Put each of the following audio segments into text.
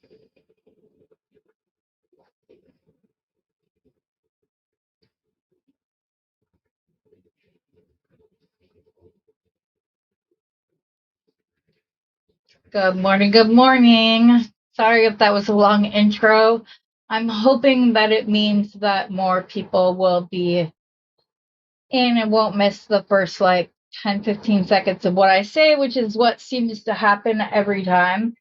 Good morning. Good morning. Sorry if that was a long intro. I'm hoping that it means that more people will be in and won't miss the first like 10, 15 seconds of what I say, which is what seems to happen every time.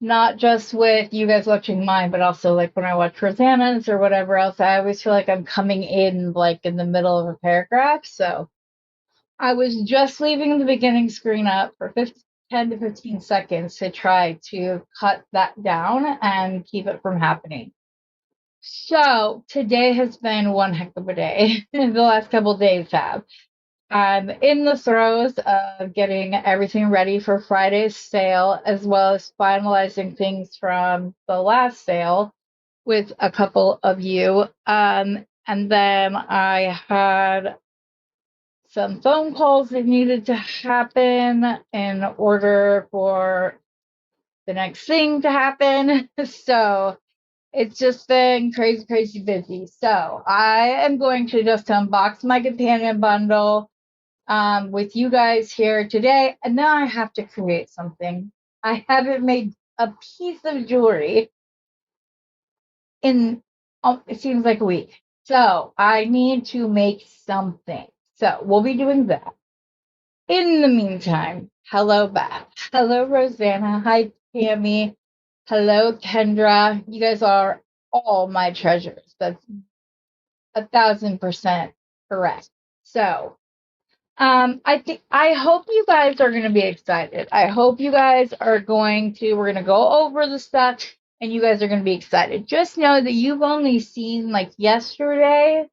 Not just with you guys watching mine, but also like when I watch Rosanna's or whatever else. I always feel like I'm coming in like in the middle of a paragraph. So I was just leaving the beginning screen up for 10 to 15 seconds to try to cut that down and keep it from happening. So today has been one heck of a day. The last couple of days have. I'm in the throes of getting everything ready for Friday's sale, as well as finalizing things from the last sale with a couple of you. And then I had some phone calls that needed to happen in order for the next thing to happen. So it's just been crazy, crazy busy. So I am going to just unbox my companion bundle with you guys here today. And now I have to create something. I haven't made a piece of jewelry in, it seems like a week. So I need to make something. So we'll be doing that. In the meantime, hello, Beth. Hello, Rosanna. Hi, Tammy. Hello, Kendra. You guys are all my treasures. That's 1,000% correct. So, I hope you guys are going to be excited. I hope you guys are we're going to go over the stuff and you guys are going to be excited. Just know that you've only seen like yesterday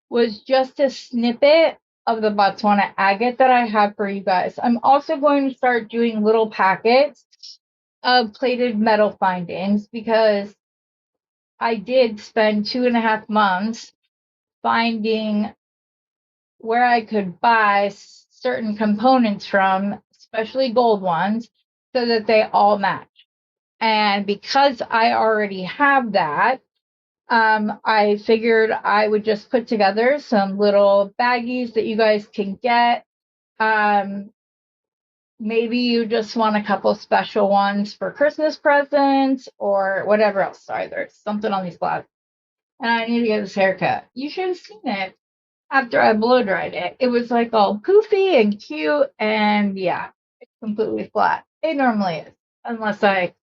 was just a snippet of the Botswana agate that I have for you guys. I'm also going to start doing little packets of plated metal findings because I did spend 2.5 months finding where I could buy certain components from, especially gold ones, so that they all match. And because I already have that, I figured I would just put together some little baggies that you guys can get. Um, Maybe you just want a couple special ones for Christmas presents or whatever else. Sorry, there's something on these glasses. And I need to get this haircut. You should have seen it after I blow dried it. It was like all poofy and cute, and yeah, it's completely flat. It normally is, unless I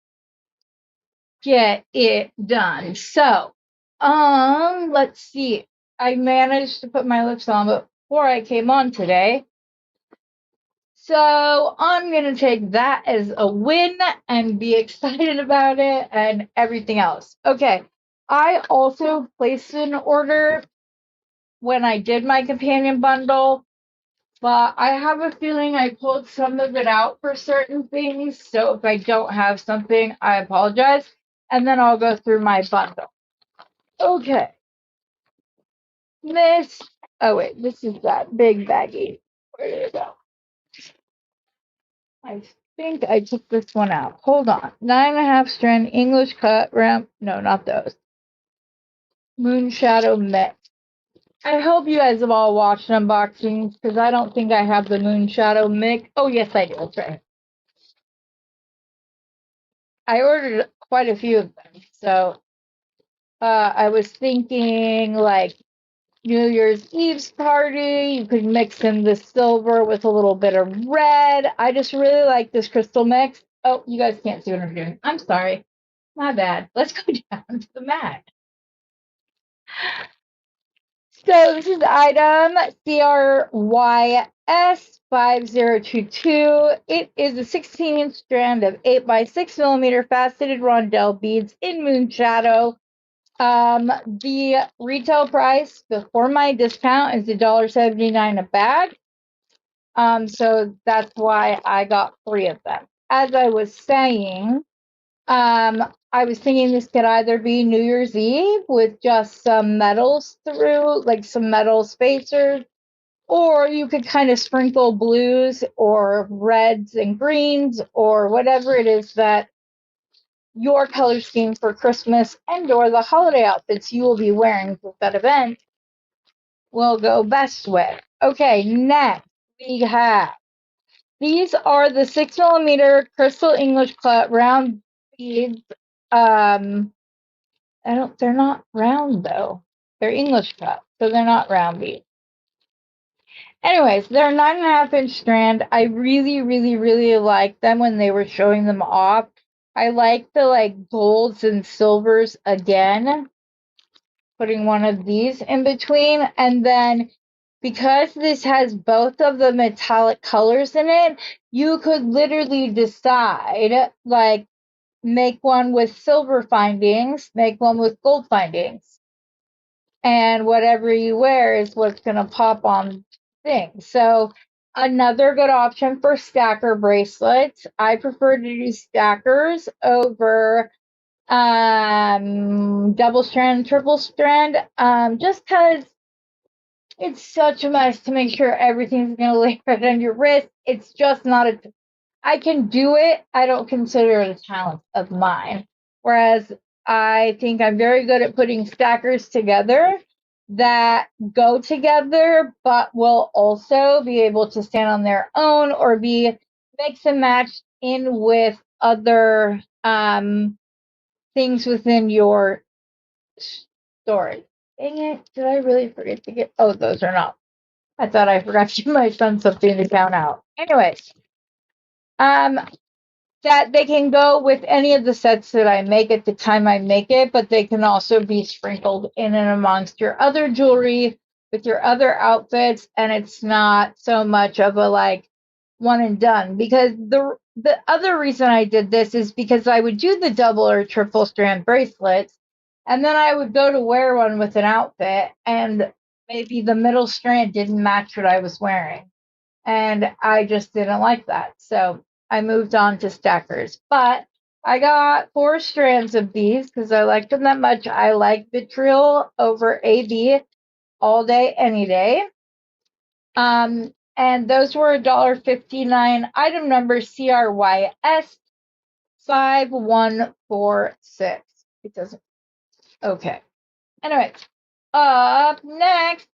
get it done. So, let's see. I managed to put my lips on before I came on today. So I'm going to take that as a win and be excited about it and everything else. Okay. I also placed an order when I did my companion bundle, but I have a feeling I pulled some of it out for certain things. So if I don't have something, I apologize. And then I'll go through my bundle. Okay. Oh wait, this is that big baggie. Where did it go? I think I took this one out. Hold on. 9.5 strand English cut ramp. No, not those. Moon Shadow Mix. I hope you guys have all watched unboxings because I don't think I have the Moon Shadow Mix. Oh, yes, I do. That's right. I ordered quite a few of them. So I was thinking like New Year's Eve's party. You could mix in the silver with a little bit of red. I just really like this crystal mix. Oh, you guys can't see what I'm doing. I'm sorry. My bad. Let's go down to the mat. So this is item CRYS5022. It is a 16-inch strand of 8x6 millimeter faceted rondelle beads in moon shadow. The retail price before my discount is $1.79 a bag. So that's why I got 3 of them. As I was saying, I was thinking this could either be New Year's Eve with just some metals through, like some metal spacers, or you could kind of sprinkle blues or reds and greens or whatever it is that your color scheme for Christmas and or the holiday outfits you will be wearing for that event will go best with. Okay, next we have, these are the 6mm crystal English cut round beads. They're not round though. They're English cut, so they're not round beads. Anyways, they're 9.5-inch strand. I really, really, really like them when they were showing them off. I like the like golds and silvers again. Putting one of these in between, and then because this has both of the metallic colors in it, you could literally decide, like, make one with silver findings, make one with gold findings, and whatever you wear is what's going to pop on things. So another good option for stacker bracelets. I prefer to do stackers over double strand, triple strand, just because it's such a mess to make sure everything's going to lay right on your wrist. It's just not I can do it. I don't consider it a talent of mine. Whereas I think I'm very good at putting stackers together that go together, but will also be able to stand on their own or be mix and match in with other things within your storage. Dang it, did I really forget to get, oh, those are not. I thought I forgot to give my son something to count out. Anyways, that they can go with any of the sets that I make at the time I make it, but they can also be sprinkled in and amongst your other jewelry with your other outfits, and it's not so much of a like one and done. Because the other reason I did this is because I would do the double or triple strand bracelets, and then I would go to wear one with an outfit, and maybe the middle strand didn't match what I was wearing. And I just didn't like that. So I moved on to stackers. But I got 4 strands of these because I liked them that much. I like vitriol over AB all day, any day. And those were $1.59. Item number CRYS 5146. It doesn't. Okay. Anyway, up next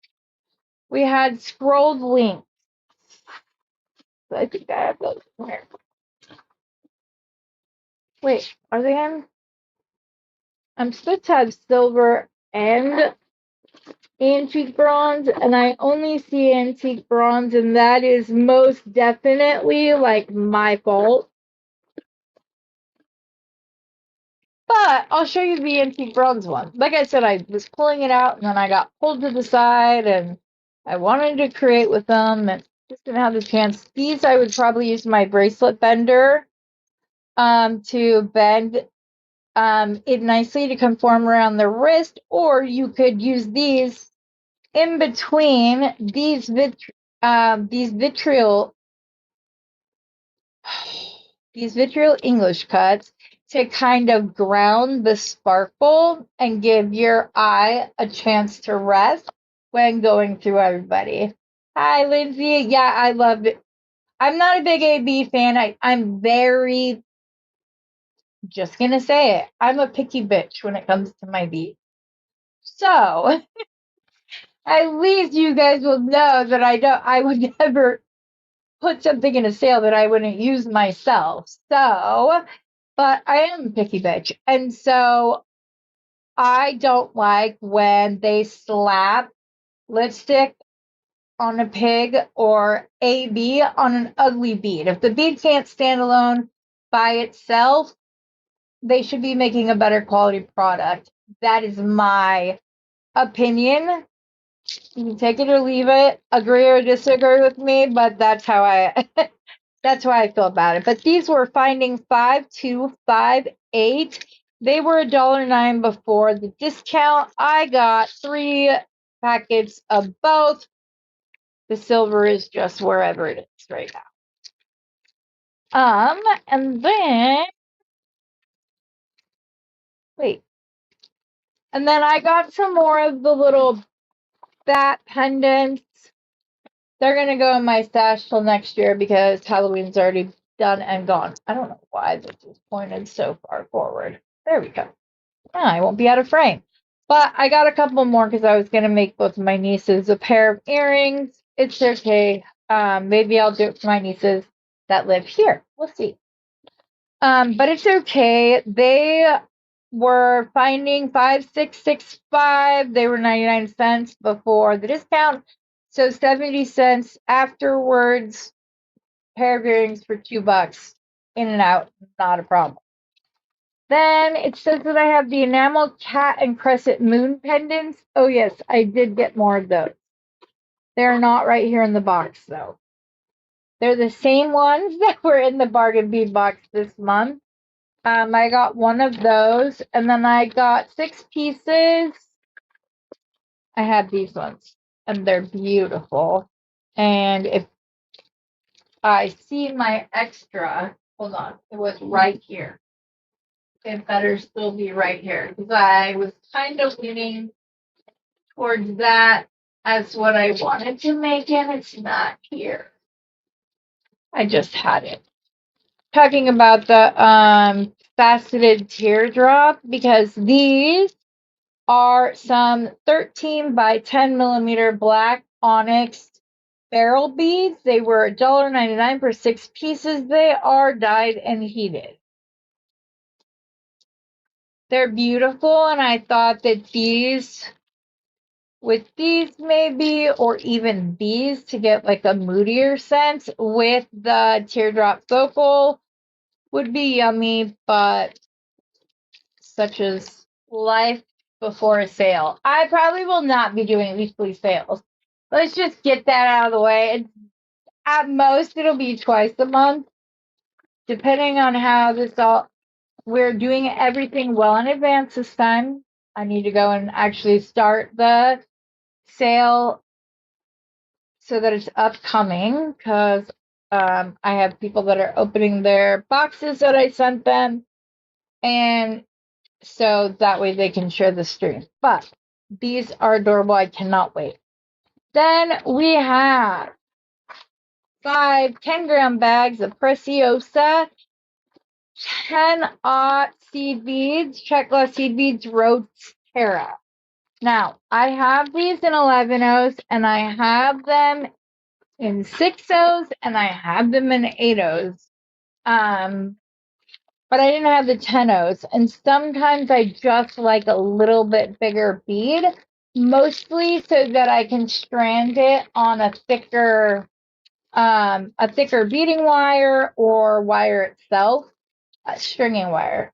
we had scrolled links. So I think I have those here. Wait, are they in? I'm supposed to have silver and antique bronze, and I only see antique bronze, and that is most definitely like my fault. But I'll show you the antique bronze one. Like I said, I was pulling it out, and then I got pulled to the side, and I wanted to create with them, and just didn't have the chance. These I would probably use my bracelet bender to bend it nicely to conform around the wrist, or you could use these in between these vitriol these vitriol English cuts to kind of ground the sparkle and give your eye a chance to rest when going through everybody. Hi, Lindsay. Yeah, I love it. I'm not a big AB fan. I'm very, just gonna say it, I'm a picky bitch when it comes to my beads. So at least you guys will know that I would never put something in a sale that I wouldn't use myself. So, but I am a picky bitch. And so I don't like when they slap lipstick on a pig or AB on an ugly bead. If the bead can't stand alone by itself, they should be making a better quality product. That is my opinion. You can take it or leave it, agree or disagree with me, but that's how I that's how I feel about it. But these were finding 5258. They were $1.09 before the discount. I got 3 packets of both. The silver is just wherever it is right now. And then wait. And then I got some more of the little bat pendants. They're gonna go in my stash till next year because Halloween's already done and gone. I don't know why this is pointed so far forward. There we go. I won't be out of frame. But I got a couple more because I was going to make both of my nieces a pair of earrings. It's okay. Maybe I'll do it for my nieces that live here. We'll see. But it's okay. They were finding 5665. They were 99 cents before the discount. So 70 cents afterwards. Pair of earrings for $2. In and out, not a problem. Then it says that I have the enamel cat and crescent moon pendants. Oh yes, I did get more of those. They're not right here in the box though. They're the same ones that were in the bargain bead box this month. I got one of those, and then I got 6 pieces. I have these ones, and they're beautiful. And if I see my extra, hold on, it was right here. It better still be right here, because I was kind of leaning towards that as what I wanted to make, and it's not here. I just had it. Talking about the faceted teardrop, because these are some 13 by 10 millimeter black onyx barrel beads. They were $1.99 for 6 pieces. They are dyed and heated. They're beautiful, and I thought that these, with these maybe, or even these to get like a moodier sense with the teardrop focal would be yummy, but such as life before a sale. I probably will not be doing weekly sales. Let's just get that out of the way. At most, it'll be twice a month, depending on how this all. We're doing everything well in advance this time. I need to go and actually start the sale so that it's upcoming, because I have people that are opening their boxes that I sent them, and so that way they can share the stream. But these are adorable. I cannot wait. Then we have 5 10-gram bags of Preciosa 10-aught seed beads, check glass seed beads, Rotera. Now, I have these in 11 and I have them in 6 and I have them in 8 but I didn't have the 10 and sometimes I just like a little bit bigger bead, mostly so that I can strand it on a thicker beading wire or wire itself, stringing wire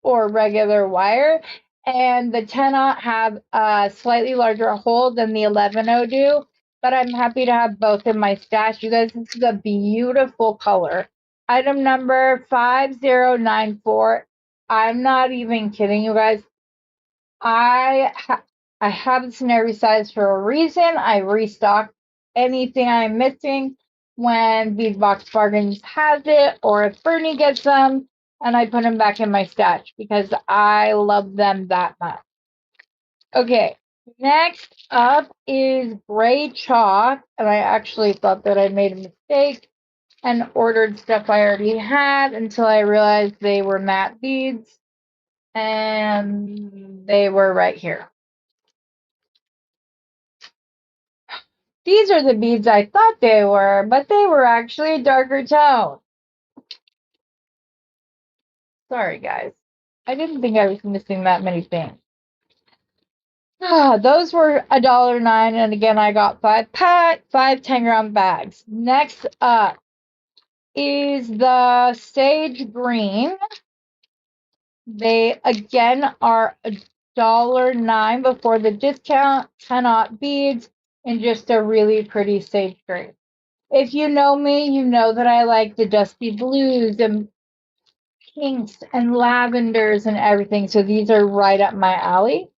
or regular wire. And the 10-aught have a slightly larger hole than the 11 do, but I'm happy to have both in my stash. You guys, this is a beautiful color. Item number 5094. I'm not even kidding you guys. I have this in every size for a reason. I restock anything I'm missing when Beadbox Bargains has it, or if Bernie gets them, and I put them back in my stash because I love them that much. Okay, next up is gray chalk, and I actually thought that I made a mistake and ordered stuff I already had until I realized they were matte beads, and they were right here. These are the beads I thought they were, but they were actually a darker tone. Sorry, guys. I didn't think I was missing that many things. Those were $1.09, and again, I got 5 10-gram bags. Next up is the sage green. They again are $1.09 before the discount. 10-aught beads and just a really pretty sage green. If you know me, you know that I like the dusty blues and pinks and lavenders and everything. So these are right up my alley.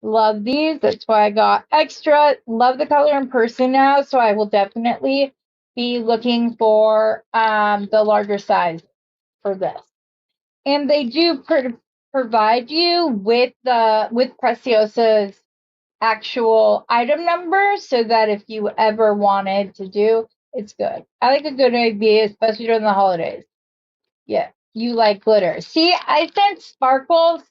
Love these. That's why I got extra. Love the color in person now. So I will definitely be looking for the larger size for this. And they do provide you with Preciosa's actual item number, so that if you ever wanted to do, it's good. I like a good idea, especially during the holidays. Yeah, you like glitter. See, I sent sparkles.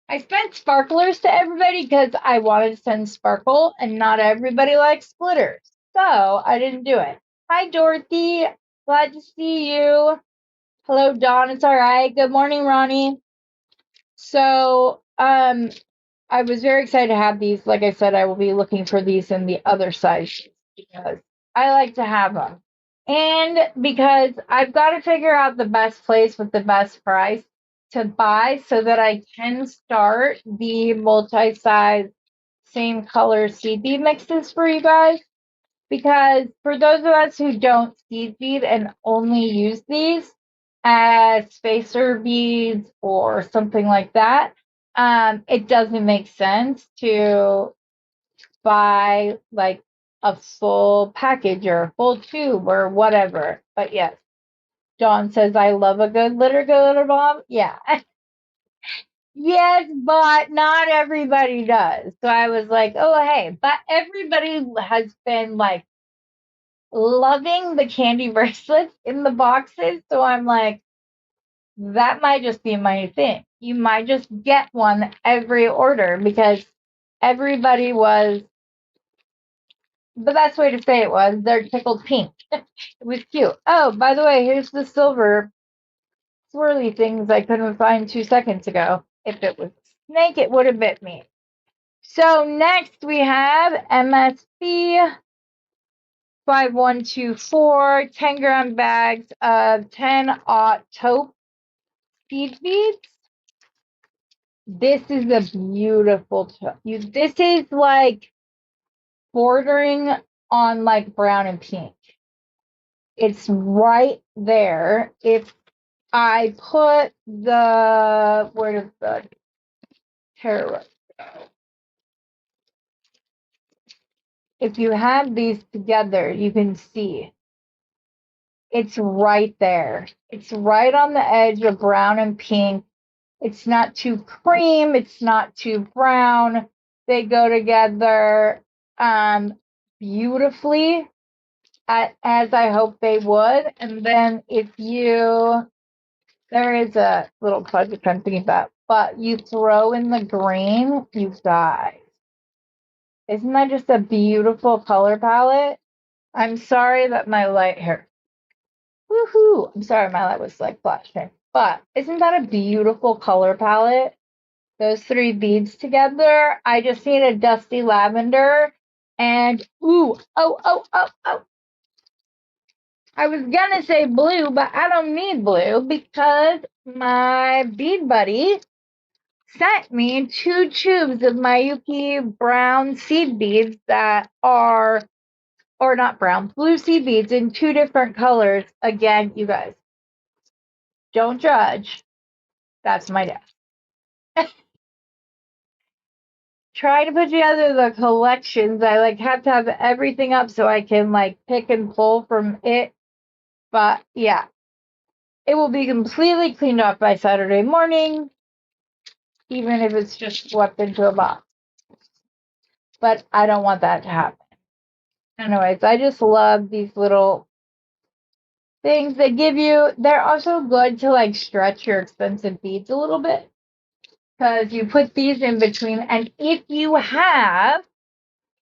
I sent sparklers to everybody because I wanted to send sparkle, and not everybody likes glitters. So I didn't do it. Hi, Dorothy. Glad to see you. Hello, Dawn. It's all right. Good morning, Ronnie. So, I was very excited to have these. Like I said, I will be looking for these in the other sizes because I like to have them. And because I've got to figure out the best place with the best price to buy so that I can start the multi-size same color seed bead mixes for you guys. Because for those of us who don't seed bead and only use these as spacer beads or something like that, it doesn't make sense to buy like a full package or a full tube or whatever. But yes, Dawn says, I love a good glitter bomb. Yeah. Yes, but not everybody does. So I was like, oh, hey, but everybody has been like loving the candy bracelets in the boxes. So I'm like, that might just be my thing. You might just get one every order because everybody was the best way to say it was they're tickled pink. It was cute. Oh, by the way, here's the silver swirly things I couldn't find 2 seconds ago. If it was a snake, it would have bit me. So next we have MSB 5124 10-gram bags of 10-aught taupe seed beads. This is a beautiful taupe. This is like bordering on like brown and pink. It's right there. If I put the, where does the tarot go? If you have these together, you can see it's right there. It's right on the edge of brown and pink. It's not too cream. It's not too brown. They go together beautifully, as I hope they would. And then if you, there is a little project I'm thinking about, but you throw in the green, you guys. Isn't that just a beautiful color palette? I'm sorry that my light here. Woohoo! I'm sorry my light was like flashing. But isn't that a beautiful color palette? Those three beads together. I just need a dusty lavender and ooh, oh. I was gonna say blue, but I don't need blue because my bead buddy sent me 2 tubes of my Yuki brown seed beads that are, or not brown, blue seed beads in 2 different colors. Again, you guys, don't judge. That's my desk. Try to put together the collections. I like have to have everything up so I can like pick and pull from it. But yeah, it will be completely cleaned up by Saturday morning, even if it's just swept into a box. But I don't want that to happen. Anyways, I just love these little things they give you. They're also good to like stretch your expensive beads a little bit because you put these in between. And if you have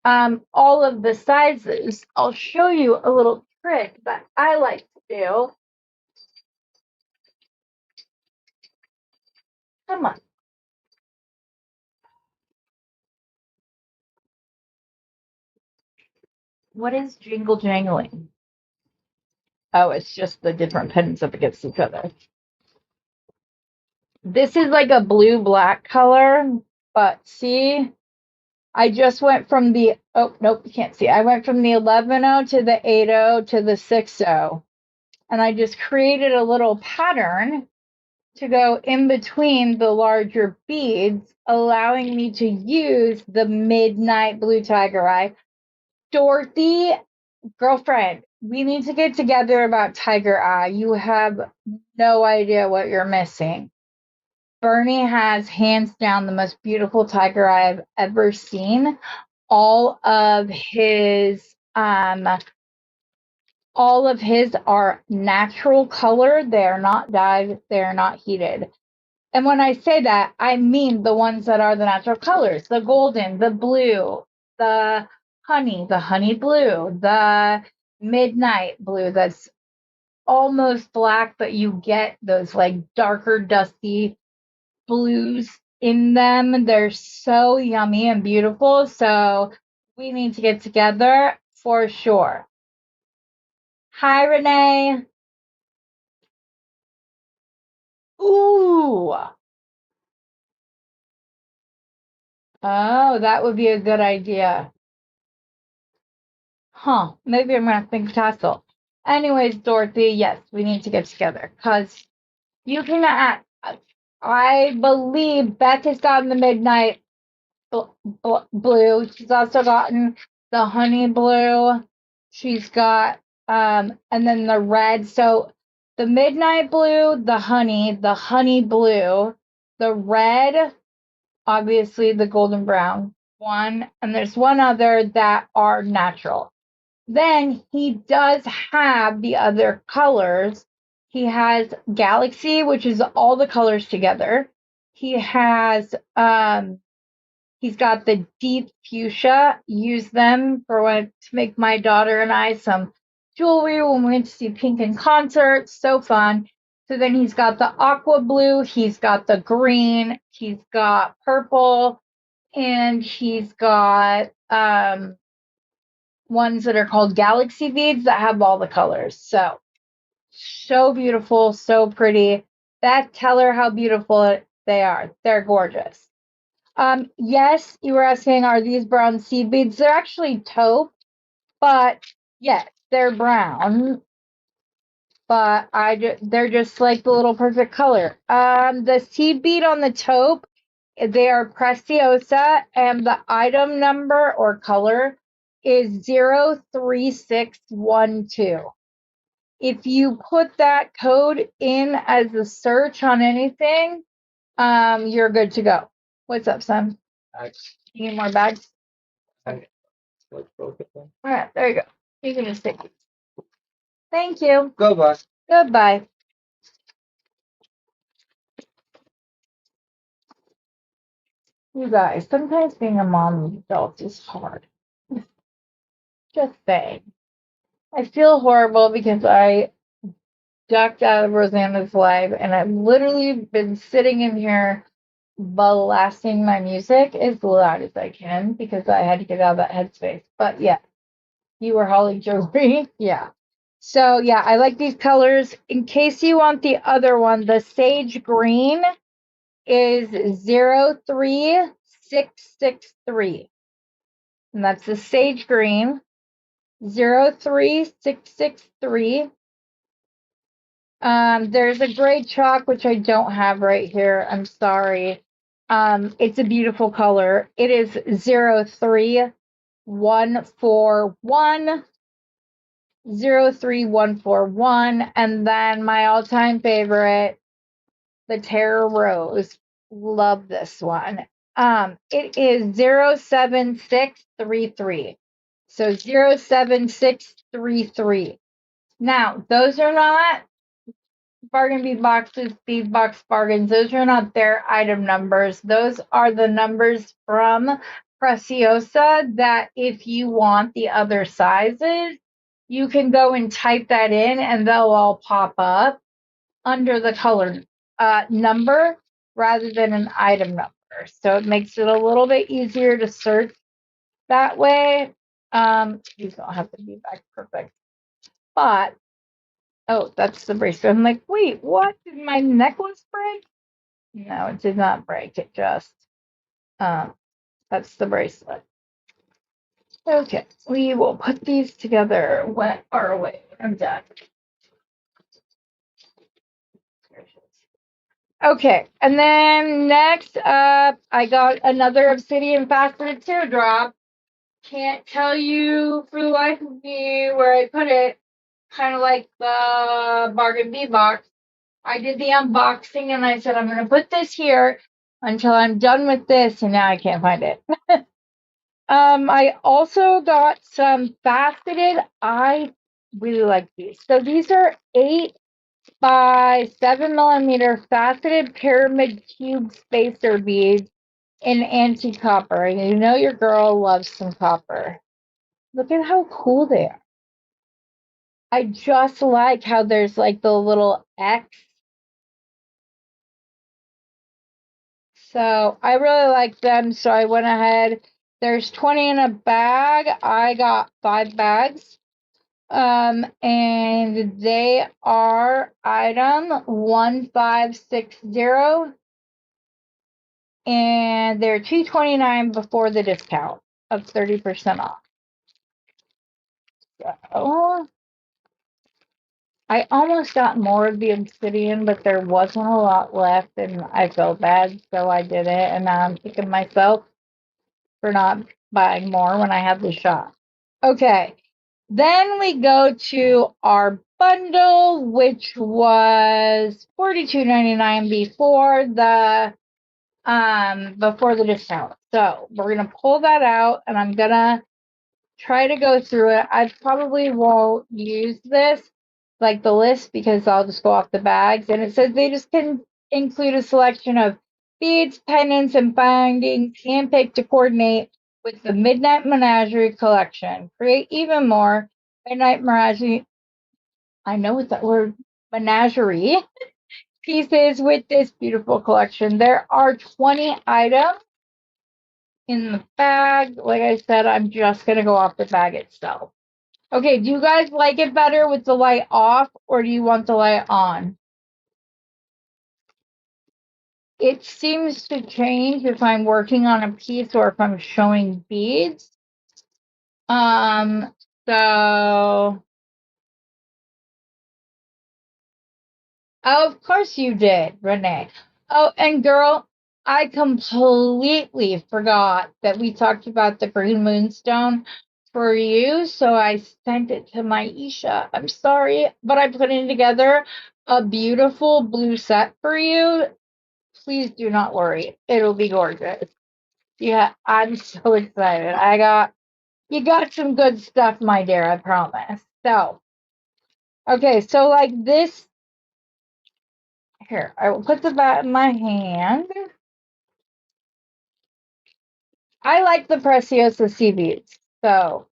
all of the sizes, I'll show you a little trick that I like to do. Come on. What is jingle jangling? Oh, it's just the different pens up against each other. This is like a blue-black color, but see, I just went from the, oh, nope, you can't see. I went from the 11-0 to the 8-0 to the 6-0. And I just created a little pattern to go in between the larger beads, allowing me to use the midnight blue tiger eye. Dorothy, girlfriend, we need to get together about tiger eye. You have no idea what you're missing. Bernie has hands down the most beautiful tiger eye I've ever seen. All of his all of his are natural color. They are not dyed. They are not heated. And when I say that, I mean the ones that are the natural colors, the golden, the blue, the honey blue, the midnight blue that's almost black, but you get those like darker, dusty blues in them. They're so yummy and beautiful. So we need to get together for sure. Hi, Renee. Ooh. Oh, that would be a good idea. Huh. Maybe I'm going to think tassel. Anyways, Dorothy, yes, we need to get together because you can act. I believe Beth has gotten the midnight blue. She's also gotten the honey blue. She's got, and then the red. So the midnight blue, the honey blue, the red, obviously the golden brown one, and there's one other that are natural. Then he does have the other colors. He has Galaxy, which is all the colors together. He has he's got the deep fuchsia. Use them for to make my daughter and I some jewelry when we went to see Pink in concert. So fun. So then he's got the aqua blue, he's got the green, he's got purple, and he's got ones that are called galaxy beads that have all the colors. So beautiful, so pretty. Beth, tell her how beautiful they are. They're gorgeous. Yes, you were asking, are these brown seed beads? They're actually taupe, but yes, they're brown. But they're just like the little perfect color. The seed bead on the taupe, they are Preciosa, and the item number or color is 03612. If you put that code in as a search on anything, you're good to go. What's up, son? You need more bags? Okay. All right, there you go. You can just take it. Thank you. Goodbye. Goodbye. You guys, sometimes being a mom of adults is hard. Just saying. I feel horrible because I ducked out of Rosanna's live and I've literally been sitting in here blasting my music as loud as I can because I had to get out of that headspace. But yeah, you were Holly Jewelry. Yeah. So yeah, I like these colors. In case you want the other one, the sage green is 03663. And that's the sage green. 03663. There's a gray chalk, which I don't have right here. I'm sorry. It's a beautiful color. It is 03141. 03141. And then my all-time favorite, the Terra Rose. Love this one. It is 07633. So 07633. Now, those are not bargain bead boxes, bead box bargains. Those are not their item numbers. Those are the numbers from Preciosa that if you want the other sizes, you can go and type that in and they'll all pop up under the color number rather than an item number. So it makes it a little bit easier to search that way. These don't have to be back perfect. But oh, that's the bracelet. I'm like, wait, what? Did my necklace break? No, it did not break. It just, that's the bracelet. Okay, we will put these together when I'm done. Okay, and then next up, I got another obsidian faceted teardrop. Can't tell you for the life of me where I put it. Kind of like the bargain bead box. I did the unboxing and I said, I'm going to put this here until I'm done with this. And now I can't find it. I also got some faceted. I really like these. So these are 8 by 7 millimeter faceted pyramid cube spacer beads in antique copper. And you know your girl loves some copper. Look at how cool they are. I just like how there's like the little X. So I really like them. So I went ahead. There's 20 in a bag. I got 5 bags. And they are item 1560, and they're $229 before the discount of 30% off. So I almost got more of the obsidian, but there wasn't a lot left, and I felt bad, so I did it. And now I'm kicking myself for not buying more when I had the shot. Okay, then we go to our bundle, which was $42.99 before the discount. So we're gonna pull that out, and I'm gonna try to go through it. I probably won't use this, like the list, because I'll just go off the bags. And it says they just can include a selection of beads, pendants, and bindings, handpicked to coordinate with the Midnight Menagerie collection. Create even more Midnight Menagerie. I know what that word, menagerie pieces with this beautiful collection. There are 20 items in the bag. Like I said, I'm just going to go off the bag itself. Okay, do you guys like it better with the light off, or do you want the light on? It seems to change if I'm working on a piece or if I'm showing beads. Um, so Oh, of course you did, Renee. Oh, and girl, I completely forgot that we talked about the green moonstone for you, so I sent it to my Isha. I'm sorry, but I'm putting together a beautiful blue set for you. Please do not worry. It'll be gorgeous. Yeah, I'm so excited. You got some good stuff, my dear, I promise. So, okay, so like this. Here, I will put the bat in my hand. I like the Preciosa sea beads. So,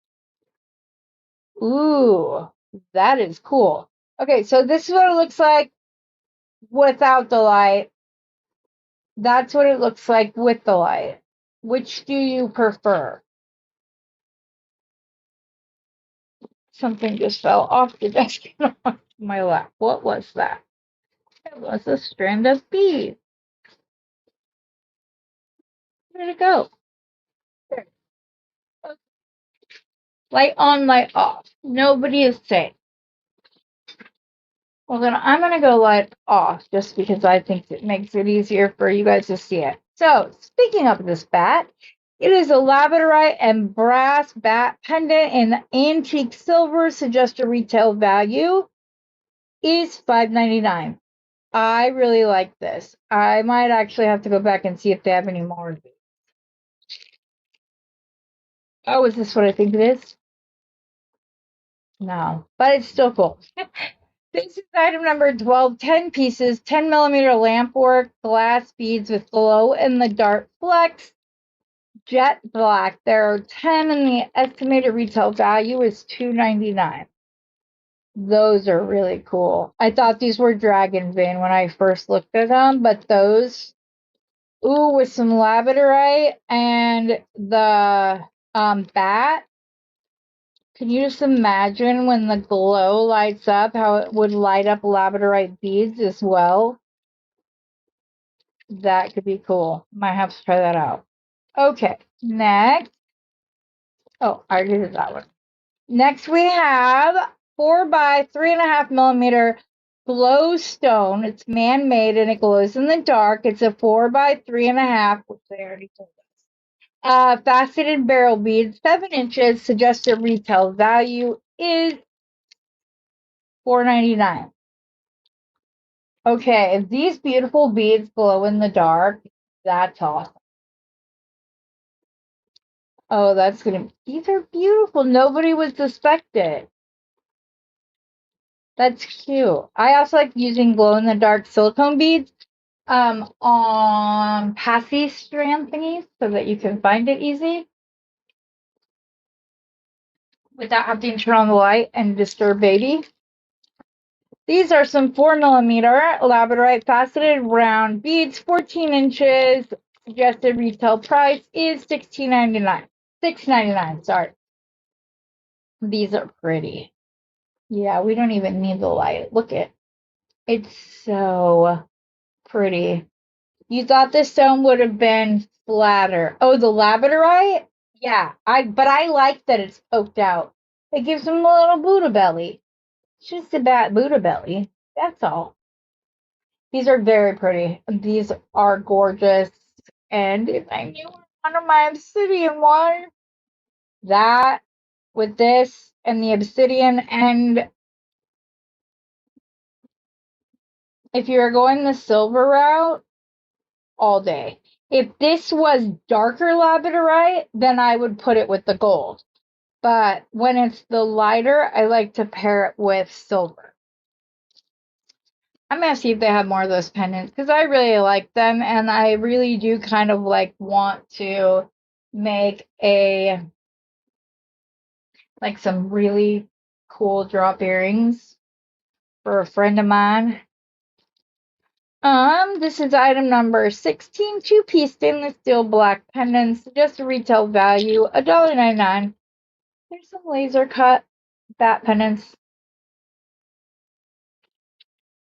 ooh, that is cool. Okay, so this is what it looks like without the light. That's what it looks like with the light. Which do you prefer? Something just fell off the desk and onto my lap. What was that? It was a strand of beads. Where did it go? There. Light on, light off. Nobody is safe. Well, then I'm going to go light off just because I think it makes it easier for you guys to see it. So, speaking of this bat, it is a labradorite and brass bat pendant in antique silver. Suggested retail value is $5.99. I really like this. I might actually have to go back and see if they have any more of these. Oh, is this what I think it is? No, but it's still cool. This is item number 12, 10 pieces, 10 millimeter lamp work, glass beads with glow in the dark flex, jet black. There are 10 and the estimated retail value is $2.99. Those are really cool. I thought these were dragon vein when I first looked at them, but those, ooh, with some labradorite and the bat. Can you just imagine when the glow lights up, how it would light up labradorite beads as well? That could be cool. Might have to try that out. Okay, next. Oh, I already did that one. Next, we have 4 by 3.5 millimeter glow stone. It's man made and it glows in the dark. It's a 4 by 3.5, which they already told us. Faceted barrel beads, 7 inches. Suggested retail value is $4.99. Okay, if these beautiful beads glow in the dark, that's awesome. Oh, these are beautiful. Nobody would suspect it. That's cute. I also like using glow-in-the-dark silicone beads on passy strand thingies so that you can find it easy without having to turn on the light and disturb baby. These are some 4mm labradorite faceted round beads, 14 inches. Suggested retail price is $16.99. $6.99, sorry. These are pretty. Yeah, we don't even need the light. Look at it. It's so pretty. You thought this stone would have been flatter. Oh, the labradorite? Yeah, but I like that it's poked out. It gives them a little Buddha belly. It's just a bad Buddha belly. That's all. These are very pretty. These are gorgeous. And if I knew one of my obsidian one, that with this and the obsidian, and if you're going the silver route, all day. If this was darker labradorite, then I would put it with the gold. But when it's the lighter, I like to pair it with silver. I'm gonna see if they have more of those pendants because I really like them, and I really do kind of like want to make some really cool drop earrings for a friend of mine. This is item number 16, two-piece stainless steel black pendants, just a retail value, $1.99. There's some laser cut bat pendants.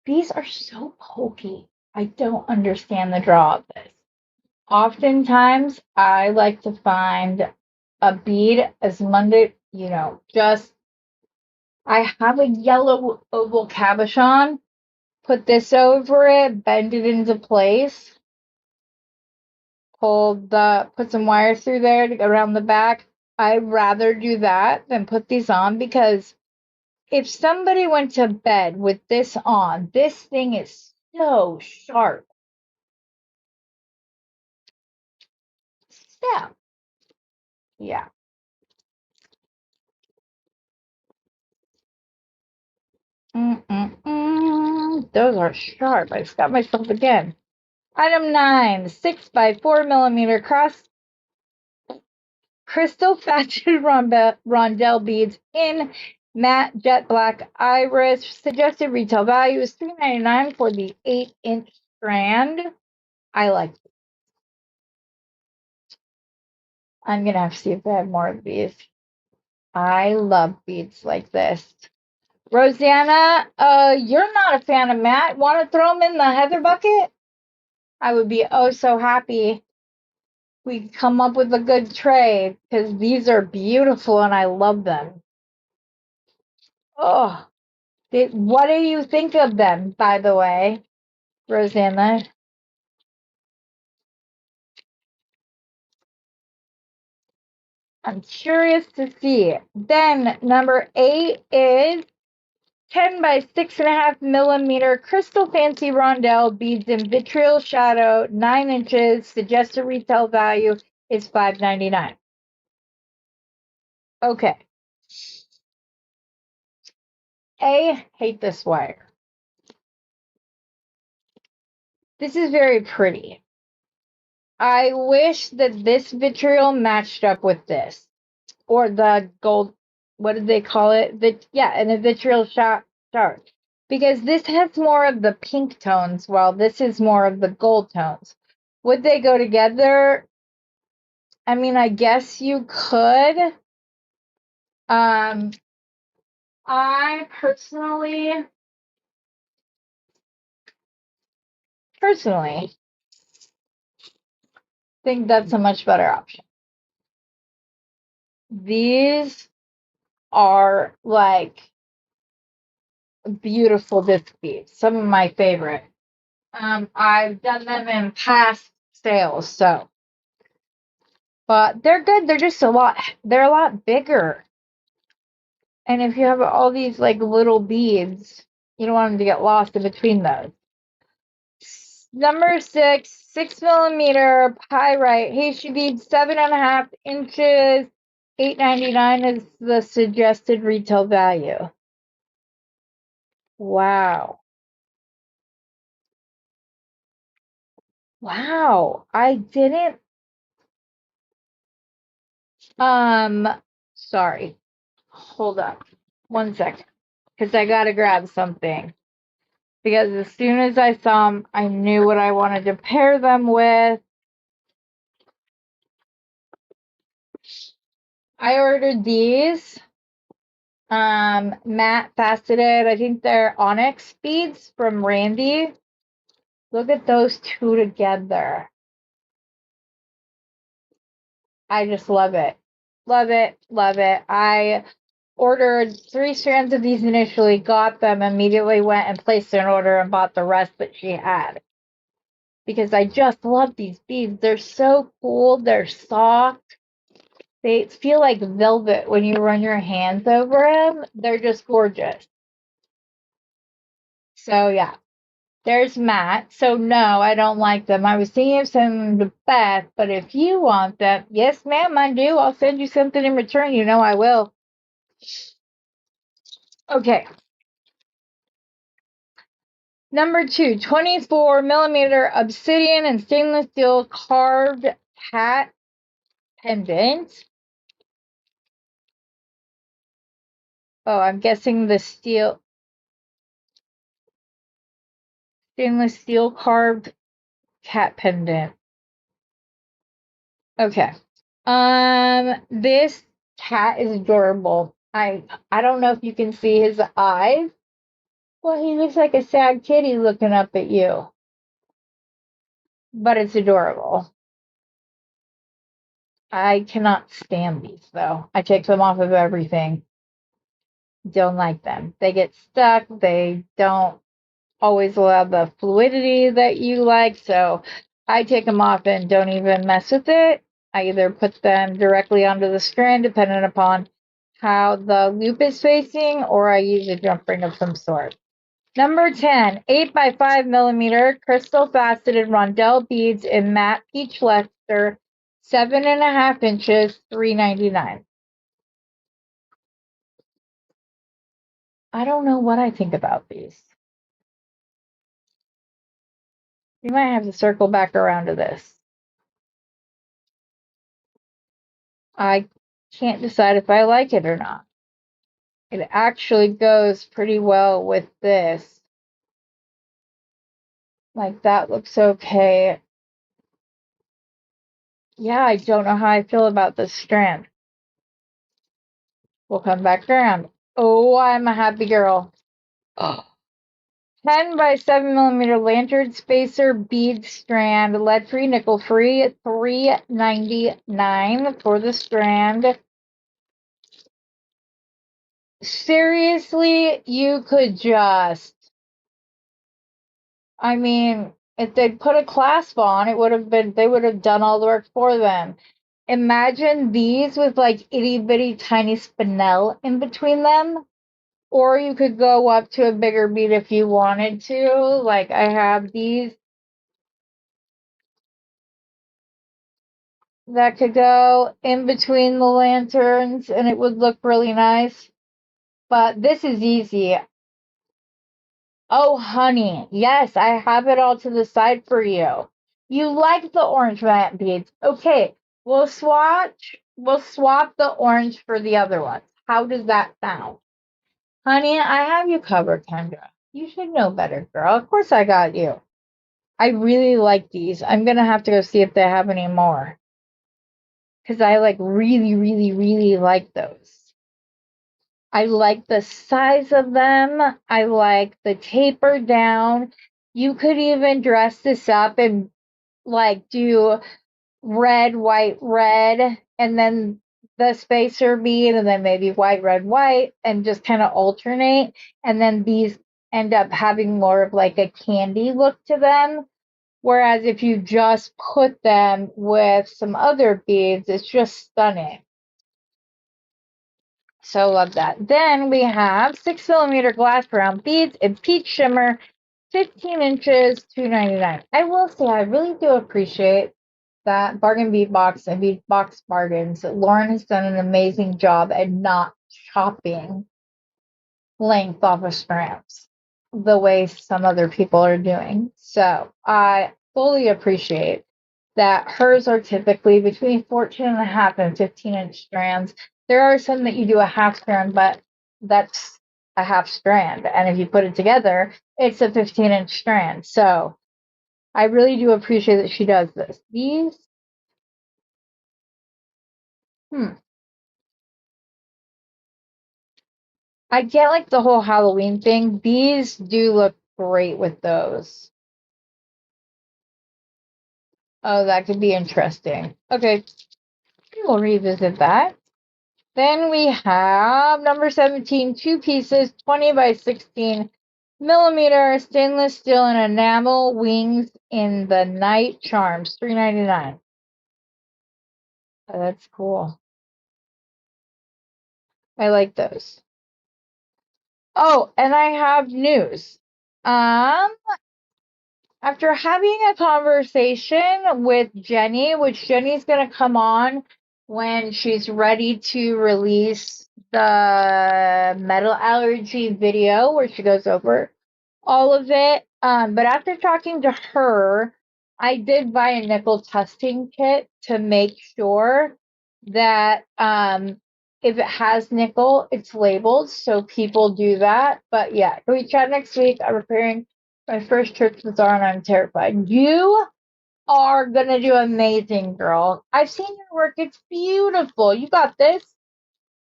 These are so pokey. I don't understand the draw of this. Oftentimes, I like to find a bead as Monday, just I have a yellow oval cabochon, put this over it, bend it into place, put some wires through there to go around the back. I'd rather do that than put these on because if somebody went to bed with this on, this thing is so sharp. So, yeah. Those are sharp. I stopped myself again. Item 9, 6 by 4mm cross crystal fashioned rondelle beads in matte jet black iris. Suggested retail value is $3.99 for the 8-inch strand. I like it. I'm going to have to see if they have more of these. I love beads like this. Rosanna, you're not a fan of matte. Want to throw them in the heather bucket? I would be oh so happy we come up with a good trade because these are beautiful and I love them. Oh, what do you think of them, by the way, Rosanna? I'm curious to see. Then number 8 is 10 by 6.5mm crystal fancy rondelle beads in vitriol shadow, 9 inches. Suggested retail value is $5.99. Okay. Hate this wire. This is very pretty. I wish that this vitriol matched up with this. Or the gold, what did they call it? And a vitriol shot. Because this has more of the pink tones, while this is more of the gold tones. Would they go together? I mean, I guess you could. I personally think that's a much better option. These are like beautiful disc beads, some of my favorite. I've done them in past sales, but they're good. They're a lot bigger. And if you have all these like little beads, you don't want them to get lost in between those. Number 6, 6mm pyrite Heishi bead, 7.5 inches, $8.99 is the suggested retail value. Wow. Wow. I didn't um sorry. Hold up. 1 second. Because I gotta grab something. Because as soon as I saw them, I knew what I wanted to pair them with. I ordered these matte faceted. I think they're onyx beads from Randy. Look at those two together. I just love it. Love it. Love it. I ordered 3 strands of these initially, got them, immediately went and placed an order and bought the rest that she had. Because I just love these beads. They're so cool. They're soft. They feel like velvet when you run your hands over them. They're just gorgeous. So yeah, there's Matt. So no, I don't like them. I was thinking of sending them to Beth, but if you want them, yes, ma'am, I do. I'll send you something in return. You know I will. Okay. Number 2, 24mm obsidian and stainless steel carved hat pendant. Oh, I'm guessing the stainless steel carved cat pendant. Okay. This cat is adorable. I don't know if you can see his eyes. Well, he looks like a sad kitty looking up at you, but it's adorable. I cannot stand these though. I take them off of everything. Don't like them. They get stuck. They don't always allow the fluidity that you like, so I take them off and don't even mess with it. I either put them directly onto the strand, depending upon how the loop is facing, or I use a jump ring of some sort. Number 10, 8x5mm crystal faceted rondelle beads in matte peach luster, 7.5 inches, $3.99. I don't know what I think about these. We might have to circle back around to this. I can't decide if I like it or not. It actually goes pretty well with this. Like, that looks okay. Yeah, I don't know how I feel about this strand. We'll come back around. Oh, I'm a happy girl. Oh. 10x7mm lantern spacer bead strand, lead free, nickel free, $3.99 for the strand. Seriously, you could just, I mean, if they'd put a clasp on, they would have done all the work for them. Imagine these with like itty bitty tiny spinel in between them. Or you could go up to a bigger bead if you wanted to. Like I have these that could go in between the lanterns and it would look really nice. But this is easy. Oh, honey, yes, I have it all to the side for you. You like the orange matte beads. Okay, we'll swap the orange for the other ones. How does that sound? Honey, I have you covered, Kendra. You should know better, girl. Of course I got you. I really like these. I'm gonna have to go see if they have any more. Because I like really, really, really like those. I like the size of them. I like the taper down. You could even dress this up and like do red, white, red, and then the spacer bead, and then maybe white, red, white, and just kind of alternate. And then these end up having more of like a candy look to them. Whereas if you just put them with some other beads, it's just stunning. So love that. Then we have 6mm glass round beads in peach shimmer, 15 inches, $2.99. I will say I really do appreciate that Bargain Bead Box and Bead Box Bargains. Lauren has done an amazing job at not chopping length off of strands. the way some other people are doing. So I fully appreciate that hers are typically between 14 and a half and 15-inch strands. There are some that you do a half strand, but that's a half strand. And if you put it together, it's a 15-inch strand. So I really do appreciate that she does this. These, I get like the whole Halloween thing. These do look great with those. Oh, that could be interesting. Okay, we'll revisit that. Then we have number 17, two pieces, 20 by 16 millimeter stainless steel and enamel wings in the Night Charms, $3.99. Oh, that's cool. I like those. Oh, and I have news. Um, After having a conversation with Jenny, which Jenny's going to come on when she's ready to release the metal allergy video where she goes over all of it. But after talking to her, I did buy a nickel testing kit to make sure that if it has nickel, it's labeled. So people do that. But yeah, can we chat next week? I'm preparing my first trip to the Bazaar and I'm terrified. You are going to do amazing, girl. I've seen your work. It's beautiful. You got this.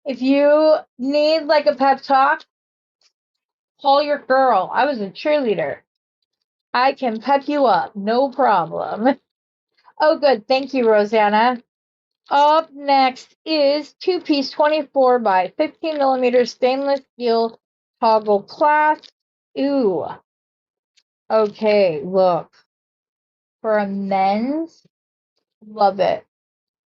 If you need like a pep talk, call your girl. I was a cheerleader. I can pep you up. No problem. Oh, good. Thank you, Rosanna. Up next is two-piece 24 by 15 millimeter stainless steel toggle clasp. Ooh. Okay, look. For a men's, love it.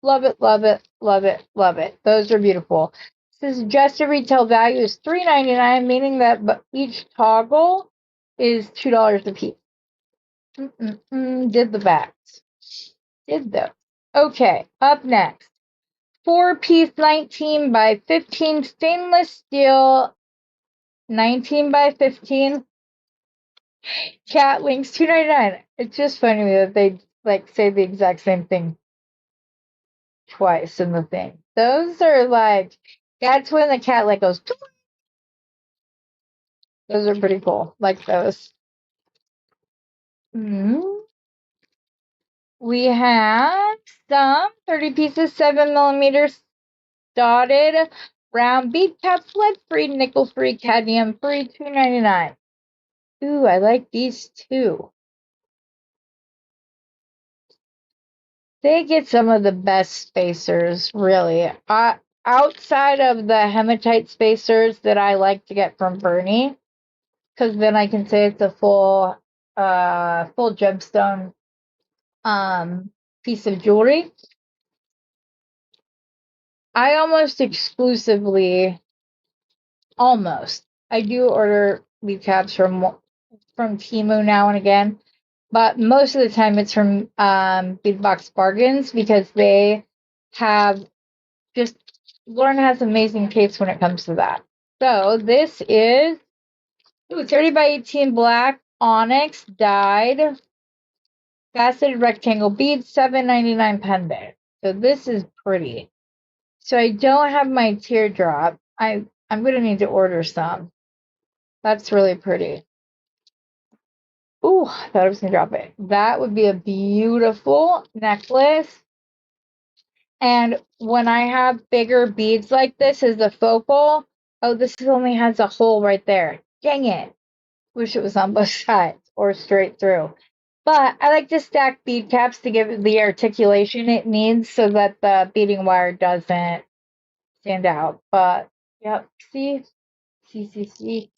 Love it, love it, love it, love it. Those are beautiful. This suggested retail value is $3.99, meaning that each toggle is $2 a piece. Did the backs. Did those. Okay, up next. Four-piece 19 by 15 stainless steel 19 by 15 cat wings, $2.99. It's just funny that they like say the exact same thing twice in the thing. Those are like, that's when the cat like goes. Those are pretty cool. Like those. We have some 30 pieces, 7 millimeters dotted round bead caps, lead free, nickel free, cadmium free, $2.99. Ooh, I like these too. They get some of the best spacers, really. Outside of the hematite spacers that I like to get from Bernie, because then I can say it's a full gemstone piece of jewelry. I almost exclusively, I do order bead caps from Temu now and again, but most of the time it's from Beadbox Bargains because they have just Lauren has amazing taste when it comes to that. So this is 30 by 18 black onyx dyed faceted rectangle beads, $7.99 pendant. So this is pretty. So I don't have my teardrop. I'm gonna need to order some. That's really pretty. Ooh, I thought I was gonna drop it. That would be a beautiful necklace. And when I have bigger beads like this as a focal, oh, this only has a hole right there. Dang it. Wish it was on both sides or straight through. But I like to stack bead caps to give it the articulation it needs so that the beading wire doesn't stand out. But, yep, see? See.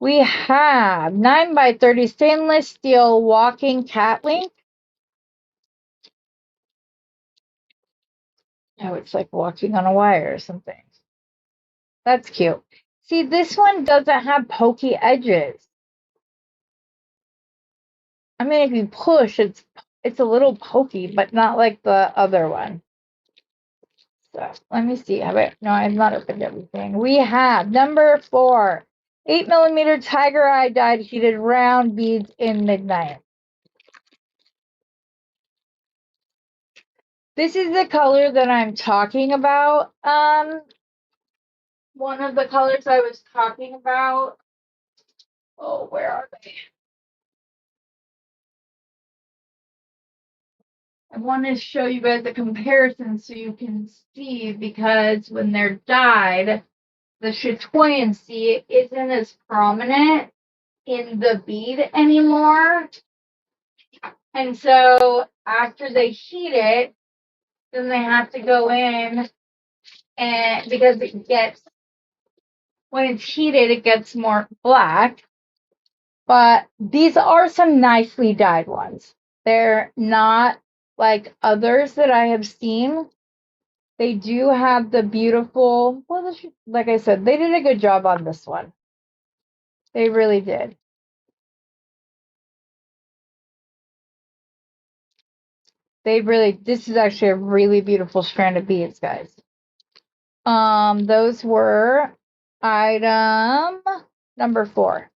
We have 9 by 30 stainless steel walking cat link. Oh, it's like walking on a wire or something. That's cute. See, this one doesn't have pokey edges. I mean, if you push, it's a little pokey, but not like the other one. So let me see. No, I've not opened everything. We have number 4 8mm tiger eye dyed heated round beads in midnight. This is the color that I'm talking about. One of the colors I was talking about. Oh, where are they? I want to show you guys a comparison so you can see, because when they're dyed, the chatoyancy isn't as prominent in the bead anymore. And so after they heat it, then they have to go in, and because it gets, when it's heated, it gets more black. But these are some nicely dyed ones. They're not like others that I have seen. They do have the beautiful, well, like I said, they did a good job on this one. They really did. This is actually a really beautiful strand of beads, guys. Those were item number 4.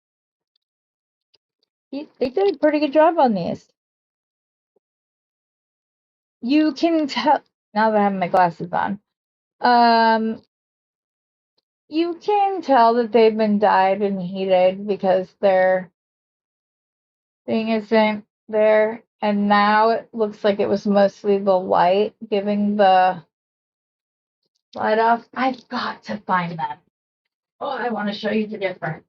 They did a pretty good job on these. You can tell, now that I have my glasses on, you can tell that they've been dyed and heated because their thing isn't there. And now it looks like it was mostly the light giving the light off. I've got to find them. Oh, I want to show you the difference.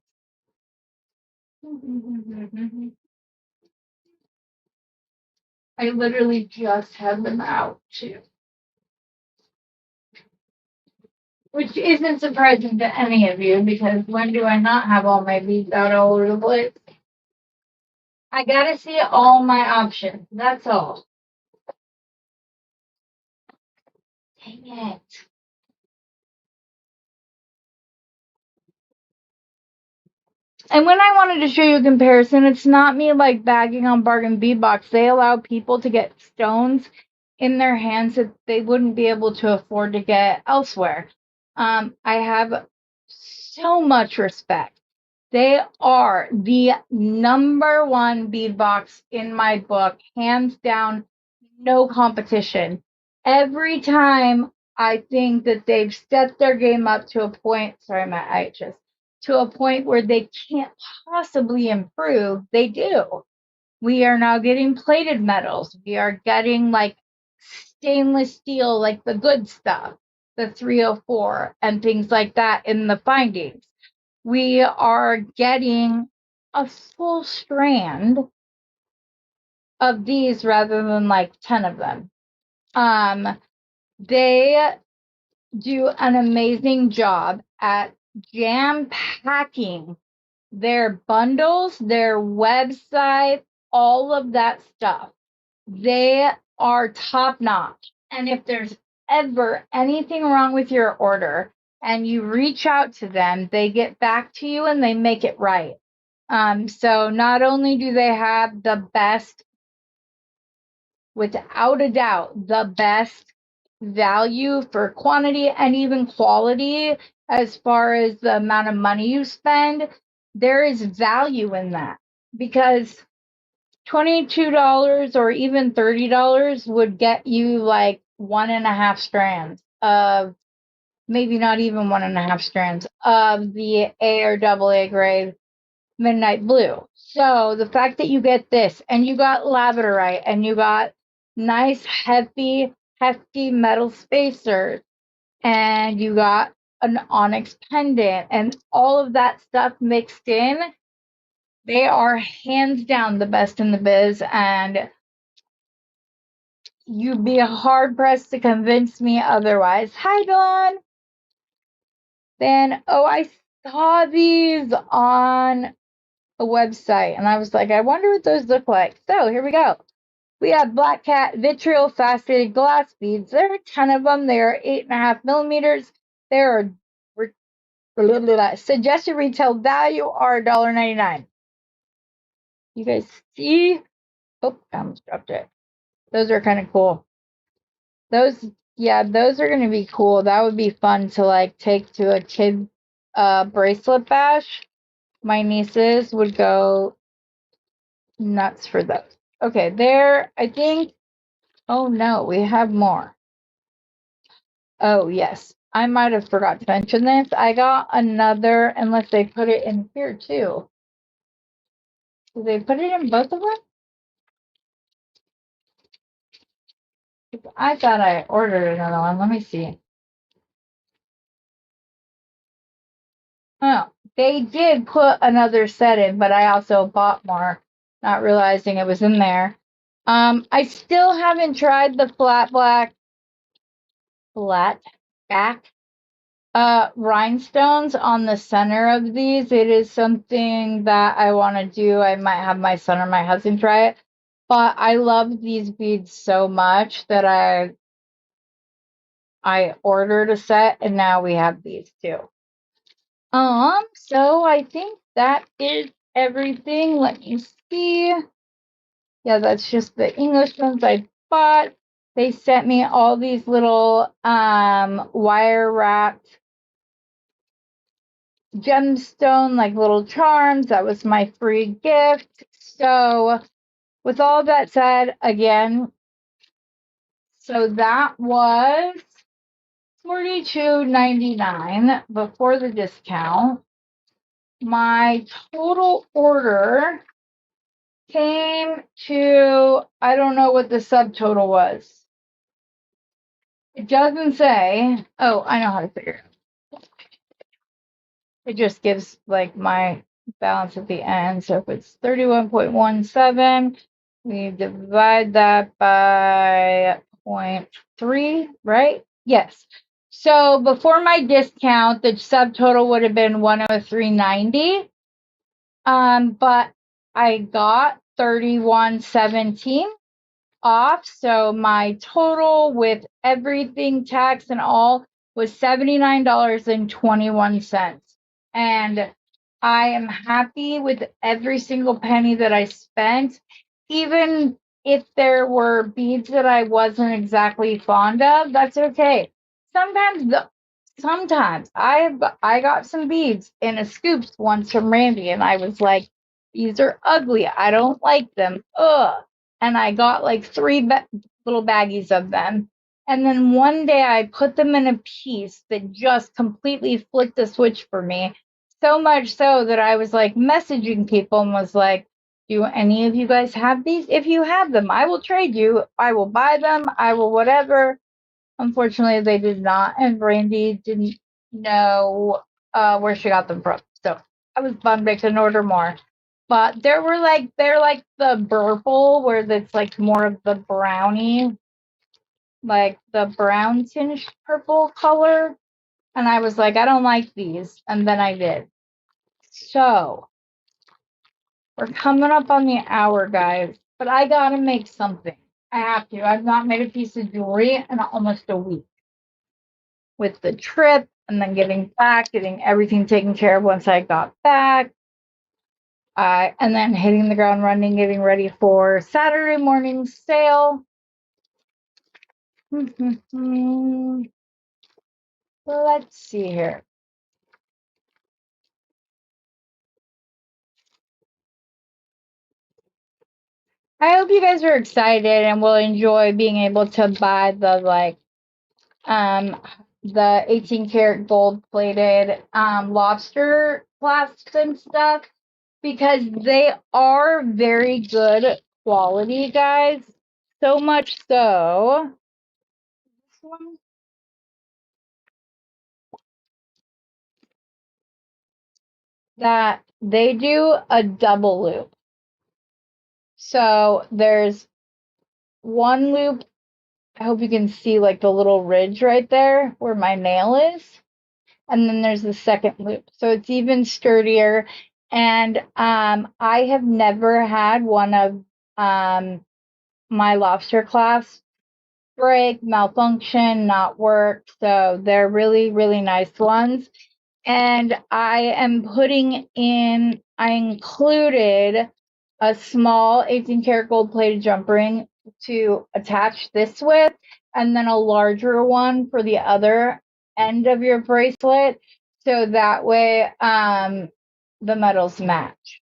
I literally just have them out too. Which isn't surprising to any of you, because when do I not have all my beads out all over the place? I gotta see all my options. That's all. Dang it. And when I wanted to show you a comparison, it's not me like bagging on Bargain Bead Box. They allow people to get stones in their hands that they wouldn't be able to afford to get elsewhere. I have so much respect. They are the number 1 bead box in my book, hands down, no competition. Every time I think that they've stepped their game up to a point, sorry, my IHS, to a point where they can't possibly improve, they do. We are now getting plated metals. We are getting like stainless steel, like the good stuff, the 304 and things like that in the findings. We are getting a full strand of these rather than like 10 of them. They do an amazing job at jam packing their bundles, their website, all of that stuff. They are top notch. And if there's ever anything wrong with your order and you reach out to them, they get back to you and they make it right. So not only do they have the best, without a doubt, the best value for quantity and even quality as far as the amount of money you spend, there is value in that, because $22 or even $30 would get you like 1.5 strands of, maybe not even 1.5 strands of the A or AA grade midnight blue. So the fact that you get this, and you got labradorite, and you got nice hefty metal spacers, and you got an onyx pendant, and all of that stuff mixed in, they are hands down the best in the biz, and you'd be hard pressed to convince me otherwise. Hi, Dawn. Then, oh, I saw these on a website, and I was like, I wonder what those look like. So here we go. We have Black Cat vitriol faceted glass beads. There are 10 of them. They are 8.5mm. There are suggested retail value are $1.99. You guys see? Oh, I almost dropped it. Those are kind of cool. Those, yeah, those are going to be cool. That would be fun to like take to a kid bracelet bash. My nieces would go nuts for those. Okay, there, I think. Oh no, we have more. Oh, yes. I might have forgot to mention this. I got another, unless they put it in here too. Did they put it in both of them? I thought I ordered another one. Let me see. Oh, they did put another set in, but I also bought more, not realizing it was in there. I still haven't tried the flat back rhinestones on the center of these. It is something that I want to do. I might have my son or my husband try it, but I love these beads so much that I ordered a set, and now we have these too. So I think that is everything. Let me see. Yeah, that's just the English ones I bought. They sent me all these little wire wrapped gemstone, like little charms. That was my free gift. So with all that said, again, so that was $42.99 before the discount. My total order came to, I don't know what the subtotal was. It doesn't say. Oh, I know how to figure it out. It just gives like my balance at the end. So if it's 31.17, we divide that by 0.3, right? Yes. So before my discount, the subtotal would have been 103.90. But I got 31.17 off. So my total with everything, tax and all, was $79.21. And I am happy with every single penny that I spent, even if there were beads that I wasn't exactly fond of. That's okay. Sometimes I got some beads in a scoops once from Randy, and I was like, these are ugly. I don't like them. Ugh. And I got like three little baggies of them. And then one day I put them in a piece that just completely flipped the switch for me. So much so that I was like messaging people and was like, do any of you guys have these? If you have them, I will trade you. I will buy them. I will whatever. Unfortunately, they did not. And Brandy didn't know where she got them from. So I was bummed I couldn't order more. But they're like the purple, where it's like more of the brownie, like the brown tinged purple color. And I was like, I don't like these. And then I did. So we're coming up on the hour, guys. But I gotta make something. I have to. I've not made a piece of jewelry in almost a week, with the trip and then getting back, getting everything taken care of once I got back. And then hitting the ground running, getting ready for Saturday morning sale. Let's see here. I hope you guys are excited and will enjoy being able to buy the 18 karat gold plated lobster clasps and stuff, because they are very good quality, guys. So much so that they do a double loop. So there's one loop. I hope you can see like the little ridge right there where my nail is. And then there's the second loop. So it's even sturdier. And I have never had one of my lobster clasps break, malfunction, not work. So they're really, really nice ones. And I included a small 18 karat gold plated jump ring to attach this with, and then a larger one for the other end of your bracelet. So that way, the metals match.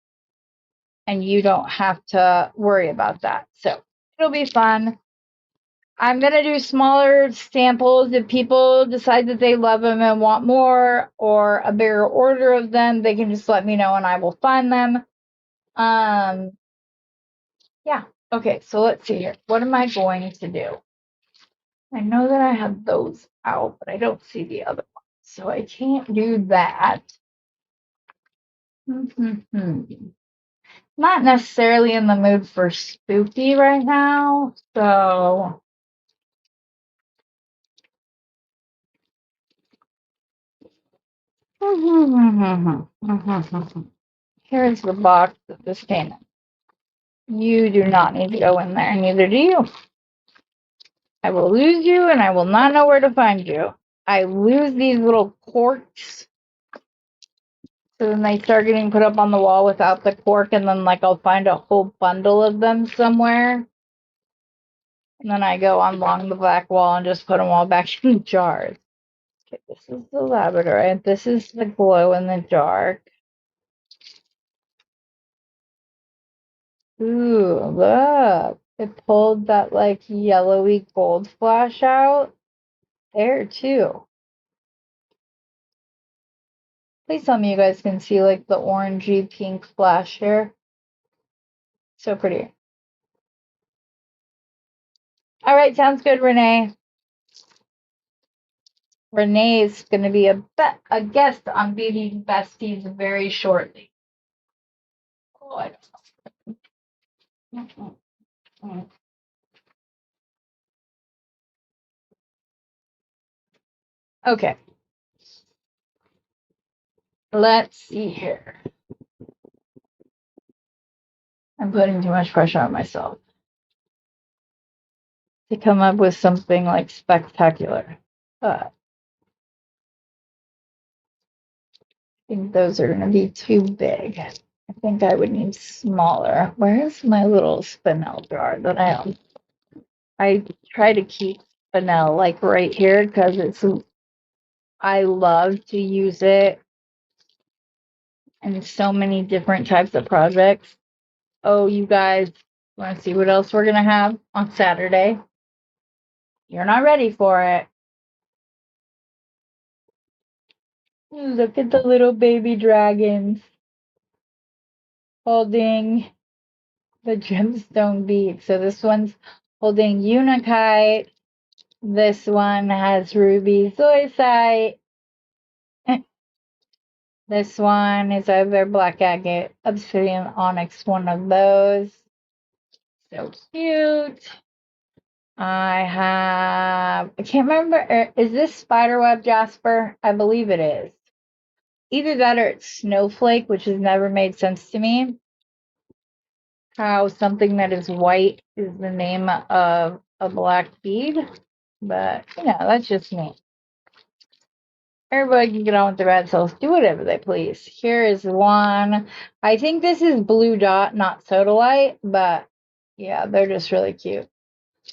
And you don't have to worry about that. So it'll be fun. I'm going to do smaller samples. If people decide that they love them and want more or a bigger order of them, they can just let me know and I will find them. Yeah. Okay, so let's see here. What am I going to do? I know that I have those out, but I don't see the other ones. So I can't do that. Not necessarily in the mood for spooky right now. So here's the box that this came in. You do not need to go in there, neither do you. I will lose you and I will not know where to find you. I lose these little corks. So then they start getting put up on the wall without the cork, and then like I'll find a whole bundle of them somewhere. And then I go along the black wall and just put them all back in jars. Okay, this is the labradorite. This is the glow in the dark. Ooh, look. It pulled that like yellowy gold flash out there too. Please tell me you guys can see like the orangey pink flash here. So pretty. All right, sounds good, Renee. Renee is going to be a guest on Beading Besties very shortly. Oh, I don't know. Okay. Let's see here. I'm putting too much pressure on myself to come up with something like spectacular. But I think those are going to be too big. I think I would need smaller. Where's my little spinel jar that I own? I try to keep spinel like right here because I love to use it in so many different types of projects. Oh, you guys want to see what else we're going to have on Saturday? You're not ready for it. Look at the little baby dragons holding the gemstone bead. So this one's holding unakite. This one has ruby zoisite. This one is either black agate, obsidian onyx, one of those. So cute. I can't remember. Is this spiderweb jasper? I believe it is. Either that or it's snowflake, which has never made sense to me. How something that is white is the name of a black bead. But, that's just me. Everybody can get on with their bad selves. Do whatever they please. Here is one. I think this is blue dot, not sodalite. But, yeah, they're just really cute.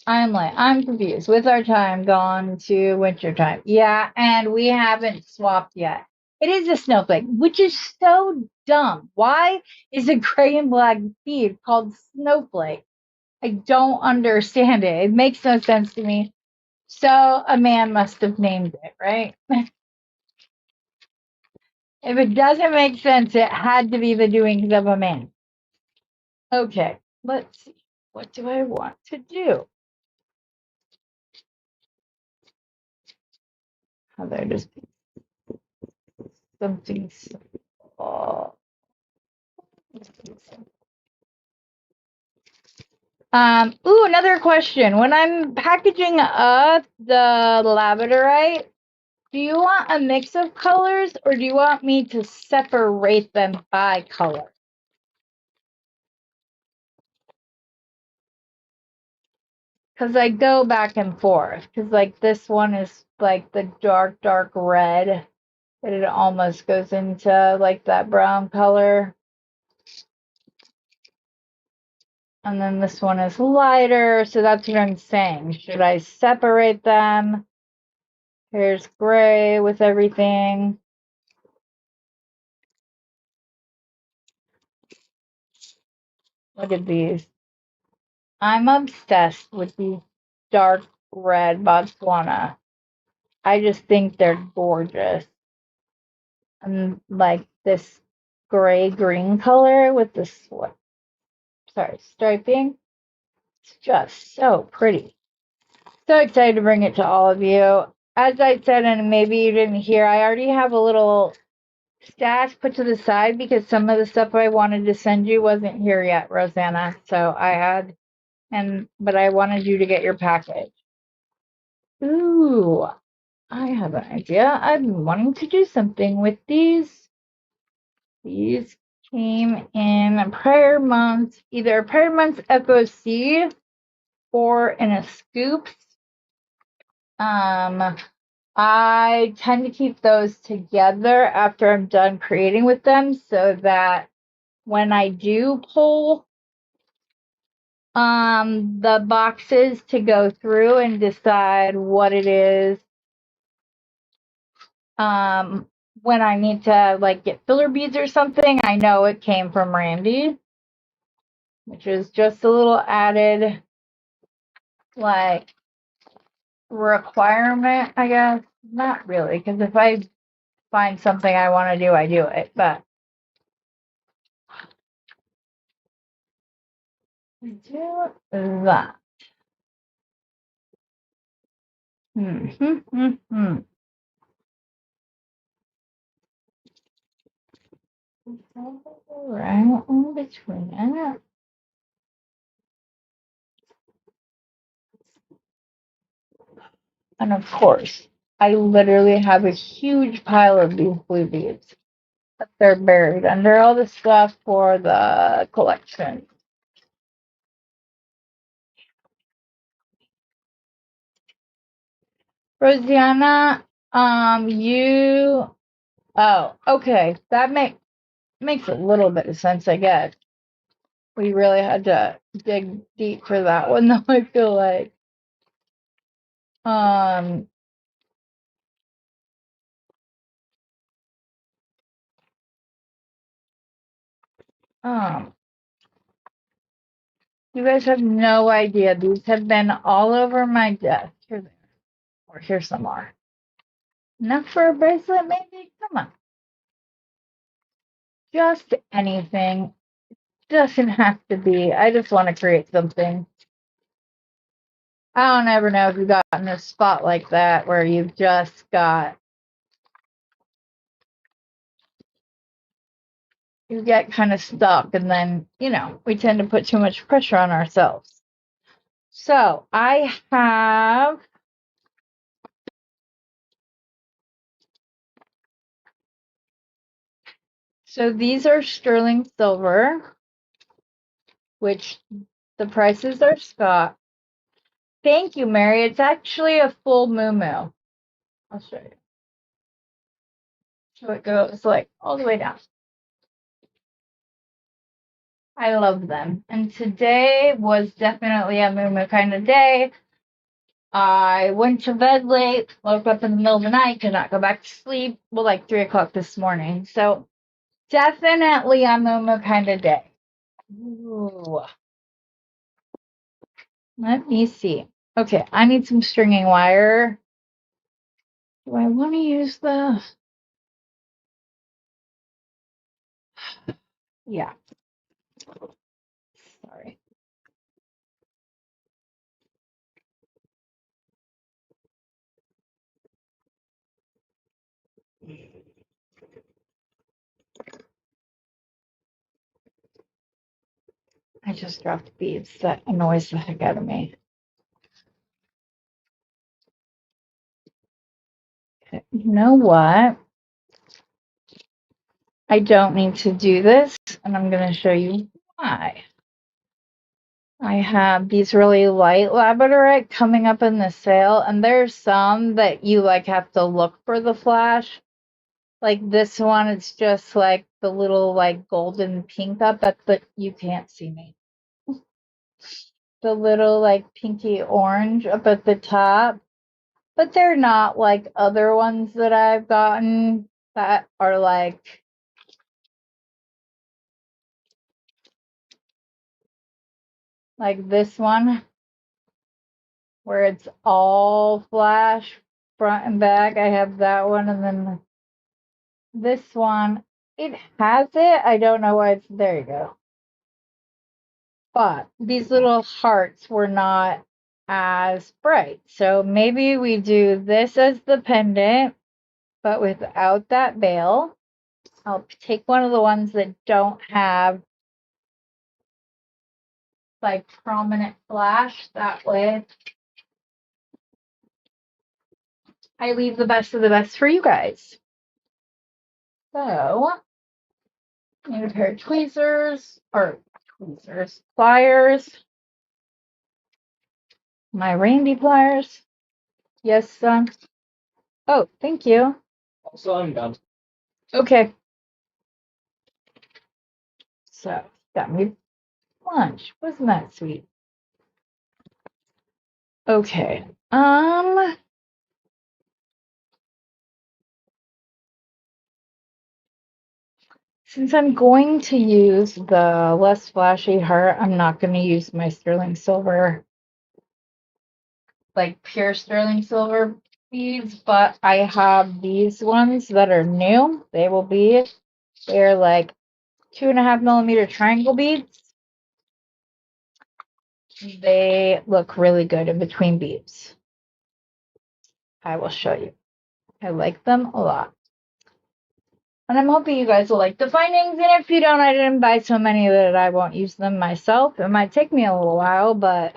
I'm confused. With our time gone to winter time. Yeah, and we haven't swapped yet. It is a snowflake, which is so dumb. Why is a gray and black bead called snowflake? I don't understand it. It makes no sense to me. So a man must have named it, right? If it doesn't make sense, it had to be the doings of a man. Okay, let's see. What do I want to do? How there just be something simple. Ooh, another question. When I'm packaging up the labradorite, do you want a mix of colors or do you want me to separate them by color? Because I go back and forth. Because, like, this one is, like, the dark, dark red. But it almost goes into, like, that brown color. And then this one is lighter. So that's what I'm saying. Should I separate them? Here's gray with everything. Look at these. I'm obsessed with these dark red Botswana. I just think they're gorgeous. And like this gray green color with the striping. It's just so pretty. So excited to bring it to all of you. As I said, and maybe you didn't hear, I already have a little stash put to the side because some of the stuff I wanted to send you wasn't here yet, Rosanna. So I had, but I wanted you to get your package. Ooh, I have an idea. I've been wanting to do something with these. These came in prior months, either prior months FOC or in a scoops. I tend to keep those together after I'm done creating with them so that when I do pull the boxes to go through and decide what it is when I need to like get filler beads or something, I know it came from Randy, which is just a little added like requirement, I guess. Not really, because if I find something I want to do, I do it. But do that. Right in between it. And of course, I literally have a huge pile of these blue beads. But they're buried under all the stuff for the collection. Rosianna, okay. That makes a little bit of sense, I guess. We really had to dig deep for that one, though, I feel like. Um, um, you guys have no idea. These have been all over my desk. Here some are. Enough for a bracelet, maybe? Come on. Just anything. Doesn't have to be. I just want to create something. I don't ever know if you've gotten a spot like that where you've just got, you get kind of stuck and then, we tend to put too much pressure on ourselves. So I have, so these are sterling silver, which the prices are Scott. Thank you, Mary. It's actually a full moo. I'll show you. So it goes like all the way down. I love them. And today was definitely a moo kind of day. I went to bed late, woke up in the middle of the night, could not go back to sleep. Well, like 3 o'clock this morning. So definitely a moo kind of day. Ooh. Let me see. Okay, I need some stringing wire. Do I want to use the? Yeah. Sorry. I just dropped beads. That annoys the heck out of me. Okay. You know what? I don't need to do this, and I'm going to show you why. I have these really light labradorite coming up in the sale, and there's some that you like have to look for the flash. Like this one, it's just like the little like golden pink up at the, you can't see me. The little like pinky orange up at the top. But they're not like other ones that I've gotten that are like like this one, where it's all flash front and back. I have that one, and then this one, it has it. I don't know why it's there. You go. But these little hearts were not as bright. So maybe we do this as the pendant, but without that bail. I'll take one of the ones that don't have like prominent flash. That way I leave the best of the best for you guys. So, need a pair of pliers, my Randy pliers. Yes, son. Oh, thank you. Also, I'm done. Okay. So, got me lunch. Wasn't that sweet? Okay. Since I'm going to use the less flashy heart, I'm not going to use my sterling silver, like pure sterling silver beads, but I have these ones that are new. They're like 2.5 millimeter triangle beads. They look really good in between beads. I will show you. I like them a lot. And I'm hoping you guys will like the findings. And if you don't, I didn't buy so many that I won't use them myself. It might take me a little while, but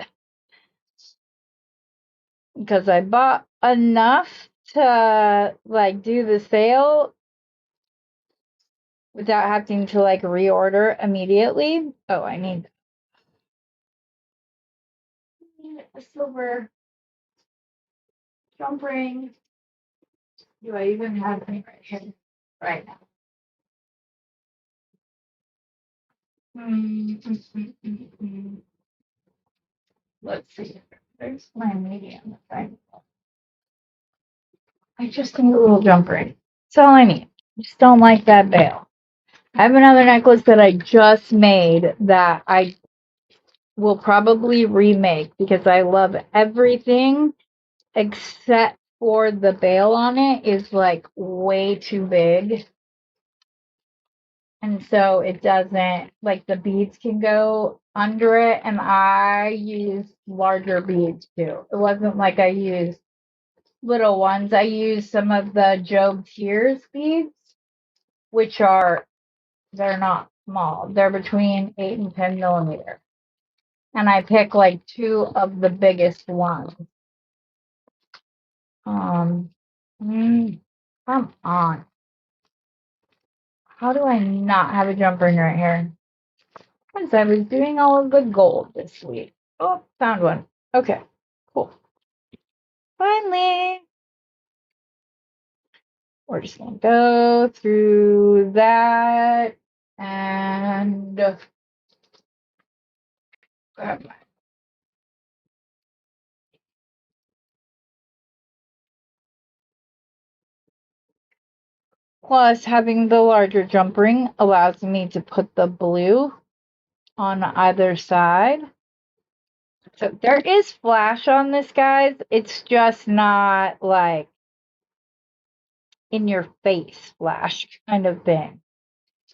because I bought enough to like do the sale without having to like reorder immediately. Oh, I need a silver jump ring. Do I even have any right here right now? Let's see. There's my medium. I just need a little jump ring. That's all I need. I just don't like that bail. I have another necklace that I just made that I will probably remake because I love everything except for the bail on it is like way too big. And so it doesn't, like the beads can go under it. And I use larger beads too. It wasn't like I used little ones. I used some of the Job Tears beads, which they're not small. They're between 8 and 10 millimeter. And I pick like two of the biggest ones. Um, come on. How do I not have a jump ring right here? Because I was doing all of the gold this week. Oh, found one. Okay, cool. Finally. We're just going to go through that and grab my. Plus, having the larger jump ring allows me to put the blue on either side. So there is flash on this, guys. It's just not like in your face flash kind of thing.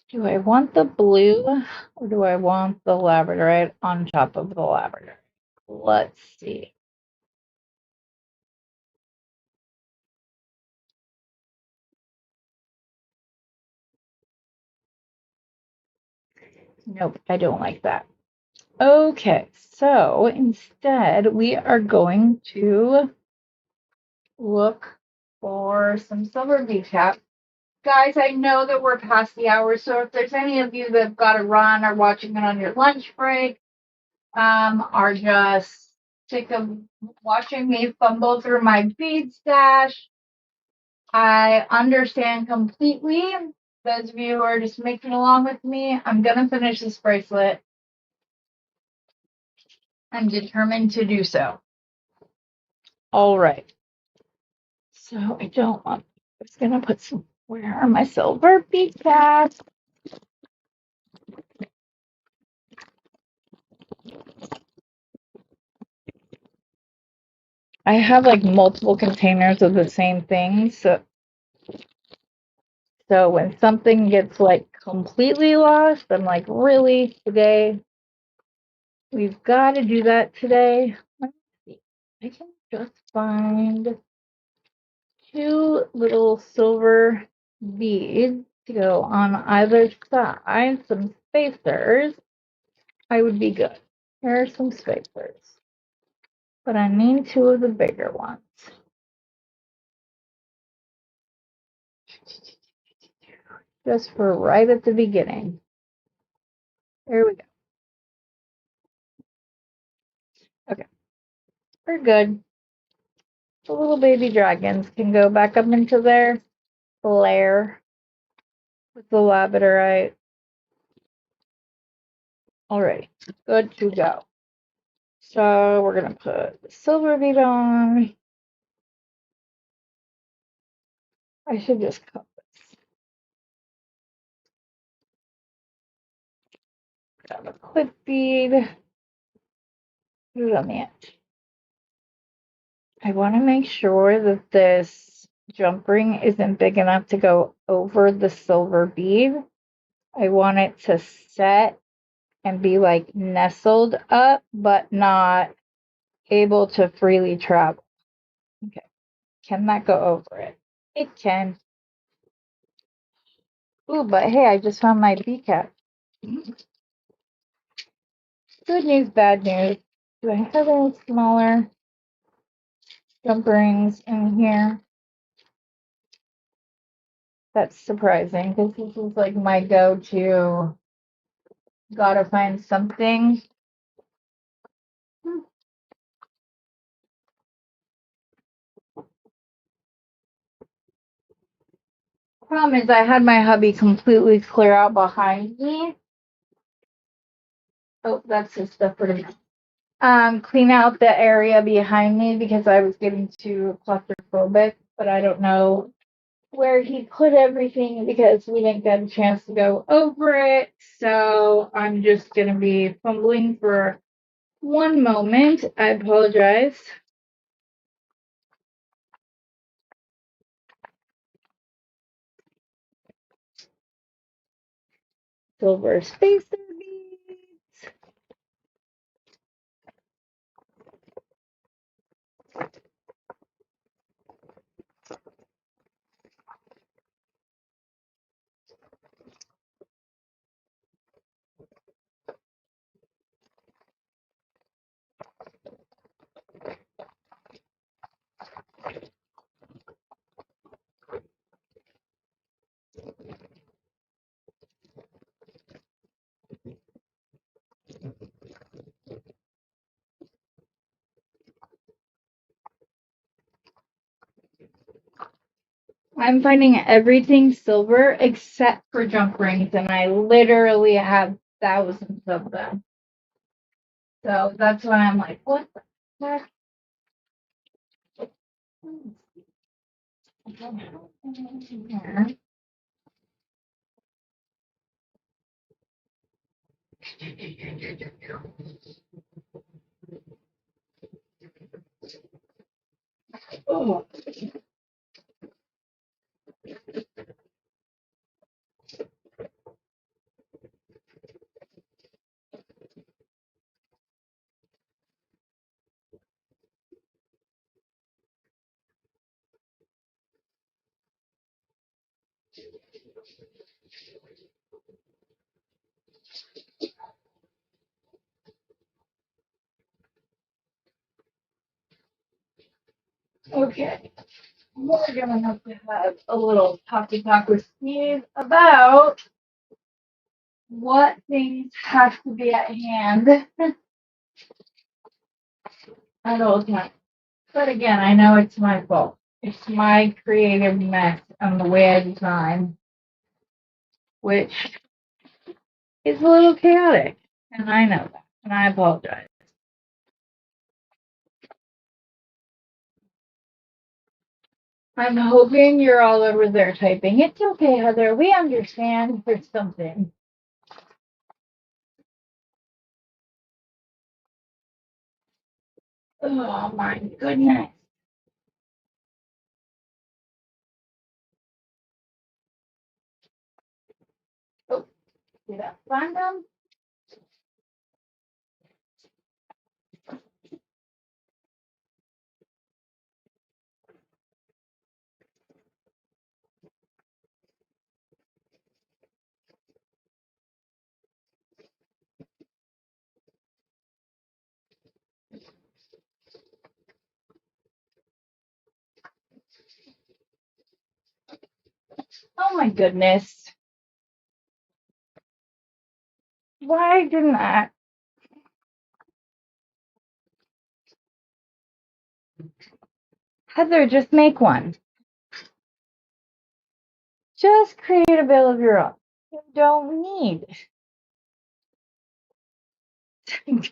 Do I want the blue or do I want the labradorite on top of the labradorite? Let's see. Nope, I don't like that. Okay, so instead we are going to look for some silver bead cap. Guys, I know that we're past the hour, so if there's any of you that've got to run or watching it on your lunch break, are just sick of watching me fumble through my bead stash, I understand completely. Those of you who are just making along with me, I'm going to finish this bracelet. I'm determined to do so. All right. So I don't want, I was going to put some, where are my silver bead caps? I have like multiple containers of the same things. So when something gets like completely lost, I'm like, really? Today? We've got to do that today. Let's see. I can just find 2 little silver beads to go on either side, some spacers. I would be good. Here are some spacers. But I need 2 of the bigger ones. Just for right at the beginning. There we go. Okay, we're good. The little baby dragons can go back up into their lair with the labradorite. Alrighty, good to go. So we're gonna put the silver bead on. I should just cut this. Grab a clip bead. Put it on the edge. I want to make sure that this jump ring isn't big enough to go over the silver bead. I want it to set and be like nestled up, but not able to freely travel. Okay, can that go over it? It can. Ooh, but hey, I just found my bead cap. Good news, bad news. Do I have any smaller jump rings in here? That's surprising because this is like my go-to. Gotta find something. Problem is, I had my hubby completely clear out behind me. Oh, that's his stuff for the clean out the area behind me because I was getting too claustrophobic, but I don't know where he put everything because we didn't get a chance to go over it. So I'm just gonna be fumbling for one moment. I apologize. Silver spacer beads. I'm finding everything silver except for jump rings, and I literally have thousands of them. So that's why I'm like, what the heck? Oh, okay. We're gonna have to have a little talk with Steve about what things have to be at hand at all times. But again, I know it's my fault. It's my creative mess and the way I design, which is a little chaotic. And I know that. And I apologize. I'm hoping you're all over there typing. It's okay, Heather. We understand there's something. Oh my goodness. Oh, see that? Find them? Oh my goodness. Why didn't I? Heather, just make one. Just create a bill of your own. You don't need.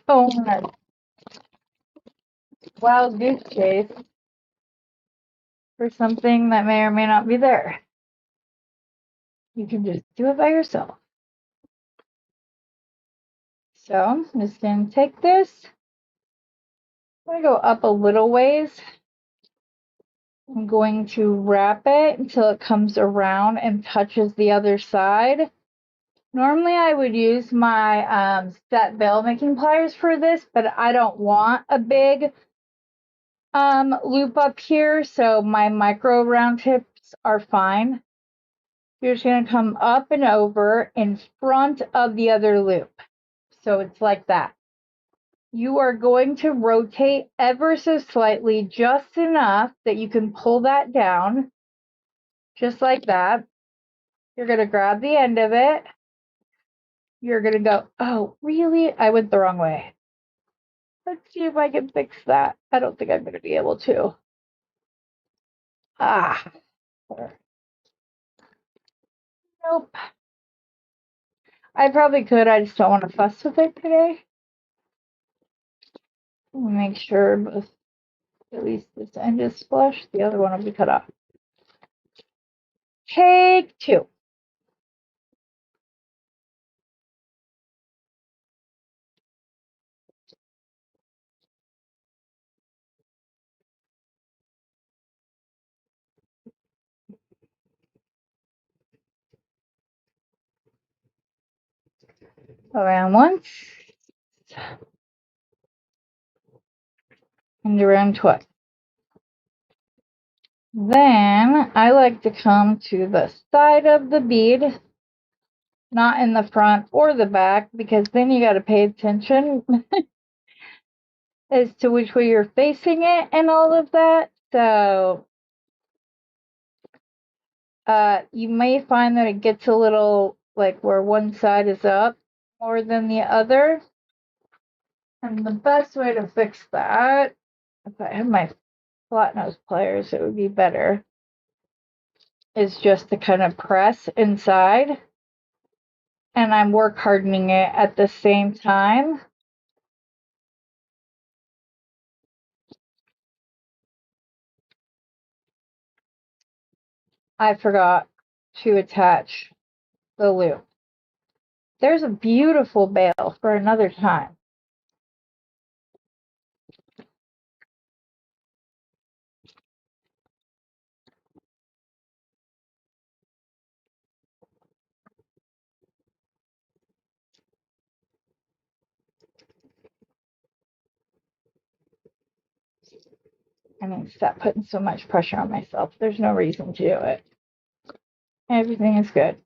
Don't wild goose chase for something that may or may not be there. You can just do it by yourself. So I'm just going to take this. I'm going to go up a little ways. I'm going to wrap it until it comes around and touches the other side. Normally I would use my set bail making pliers for this, but I don't want a big loop up here, so my micro round tips are fine. You're just going to come up and over in front of the other loop. So it's like that. You are going to rotate ever so slightly, just enough that you can pull that down, just like that. You're going to grab the end of it. You're going to go, oh, really? I went the wrong way. Let's see if I can fix that. I don't think I'm going to be able to. Ah. Nope. I probably could. I just don't want to fuss with it today. Make sure both, at least this end is flush. The other one will be cut off. Take two. Around once and around twice. Then I like to come to the side of the bead, not in the front or the back, because then you got to pay attention as to which way you're facing it and all of that. So you may find that it gets a little like where one side is up more than the other. And the best way to fix that, if I had my flat nose pliers, it would be better, is just to kind of press inside. And I'm work hardening it at the same time. I forgot to attach the loop. There's a beautiful bail for another time. I need to stop putting so much pressure on myself. There's no reason to do it. Everything is good.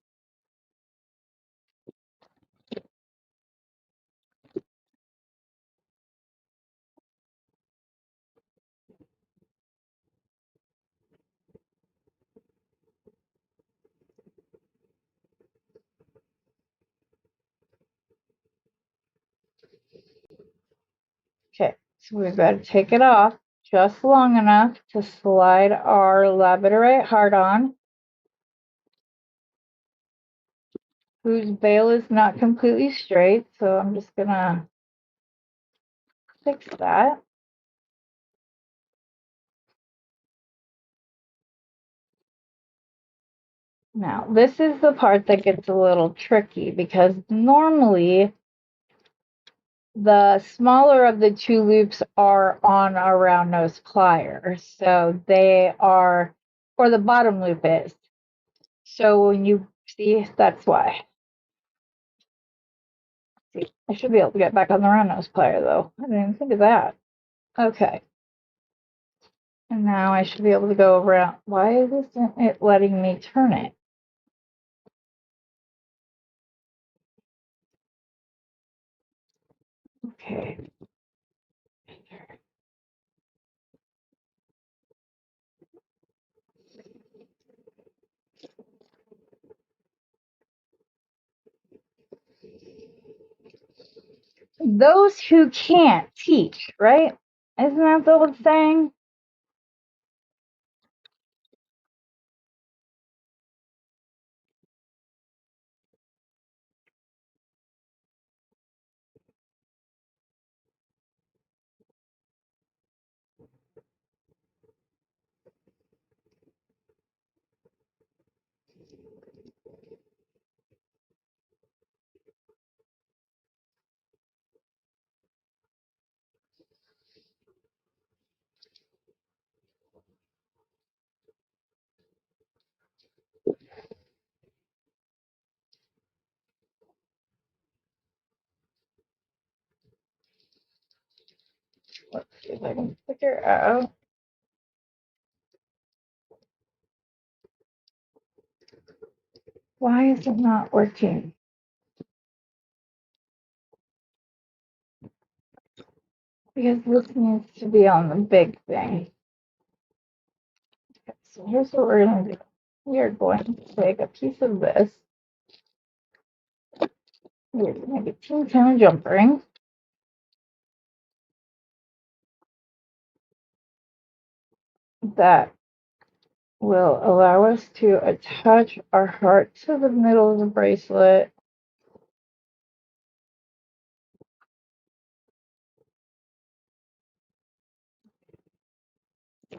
Okay, so we've got to take it off just long enough to slide our labradorite heart on, whose bail is not completely straight, so I'm just gonna fix that. Now, this is the part that gets a little tricky, because normally The smaller of the two loops are on a round nose plier. So they are, or the bottom loop is. So when you see, that's why. See, I should be able to get back on the round nose plier though. I didn't even think of that. Okay. And now I should be able to go around. Why isn't it letting me turn it? Okay. Those who can't teach, right? Isn't that the old saying? Let's see if I can figure out. Why is it not working? Because this needs to be on the big thing. Okay, so here's what we're going to do. We are going to take a piece of this. We're going to make a teeny tiny jump ring. That will allow us to attach our heart to the middle of the bracelet.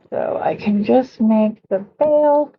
So I can just make the bail.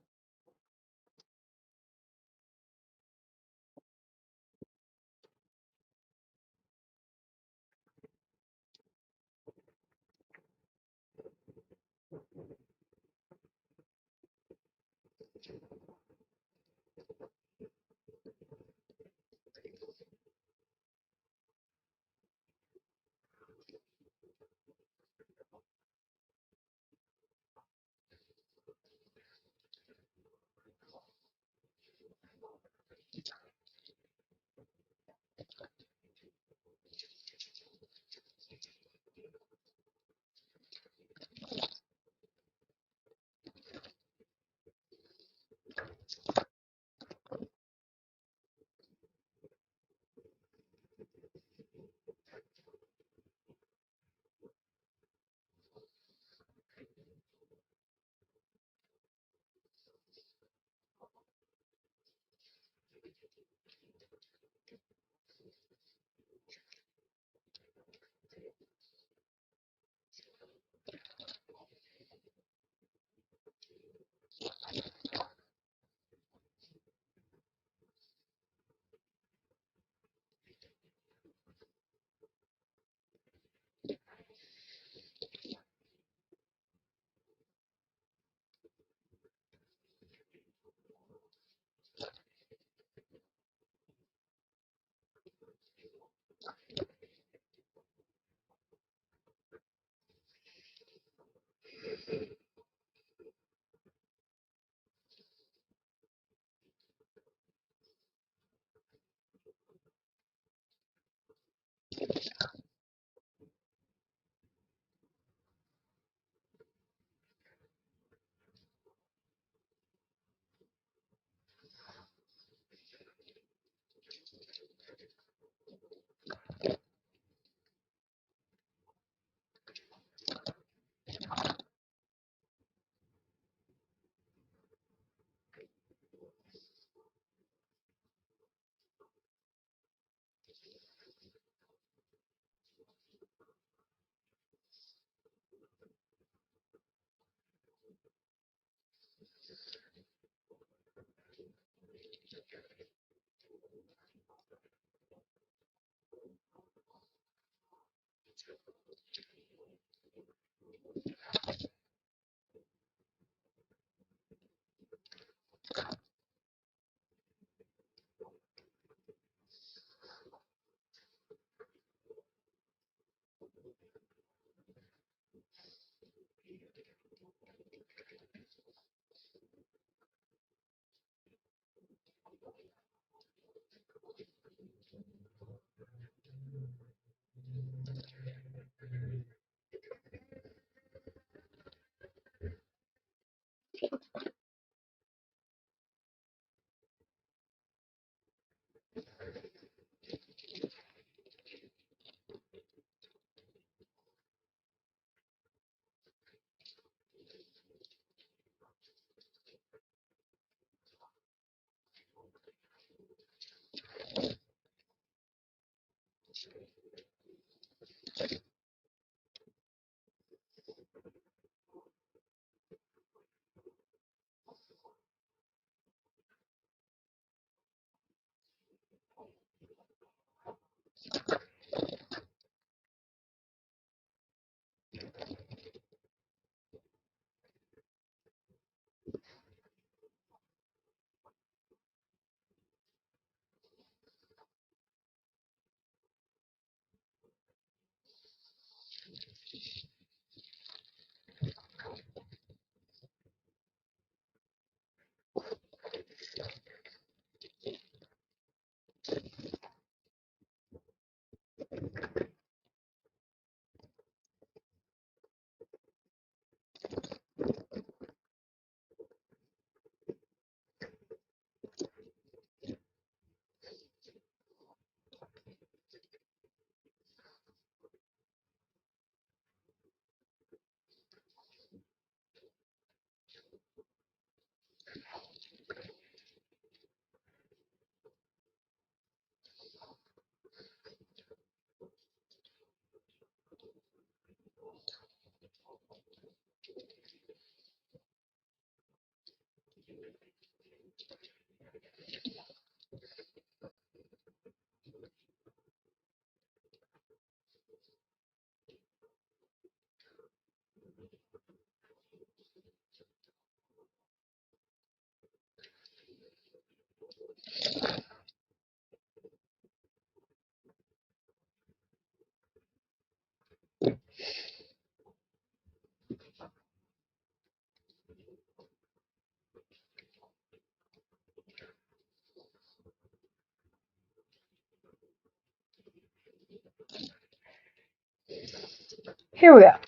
Here we are.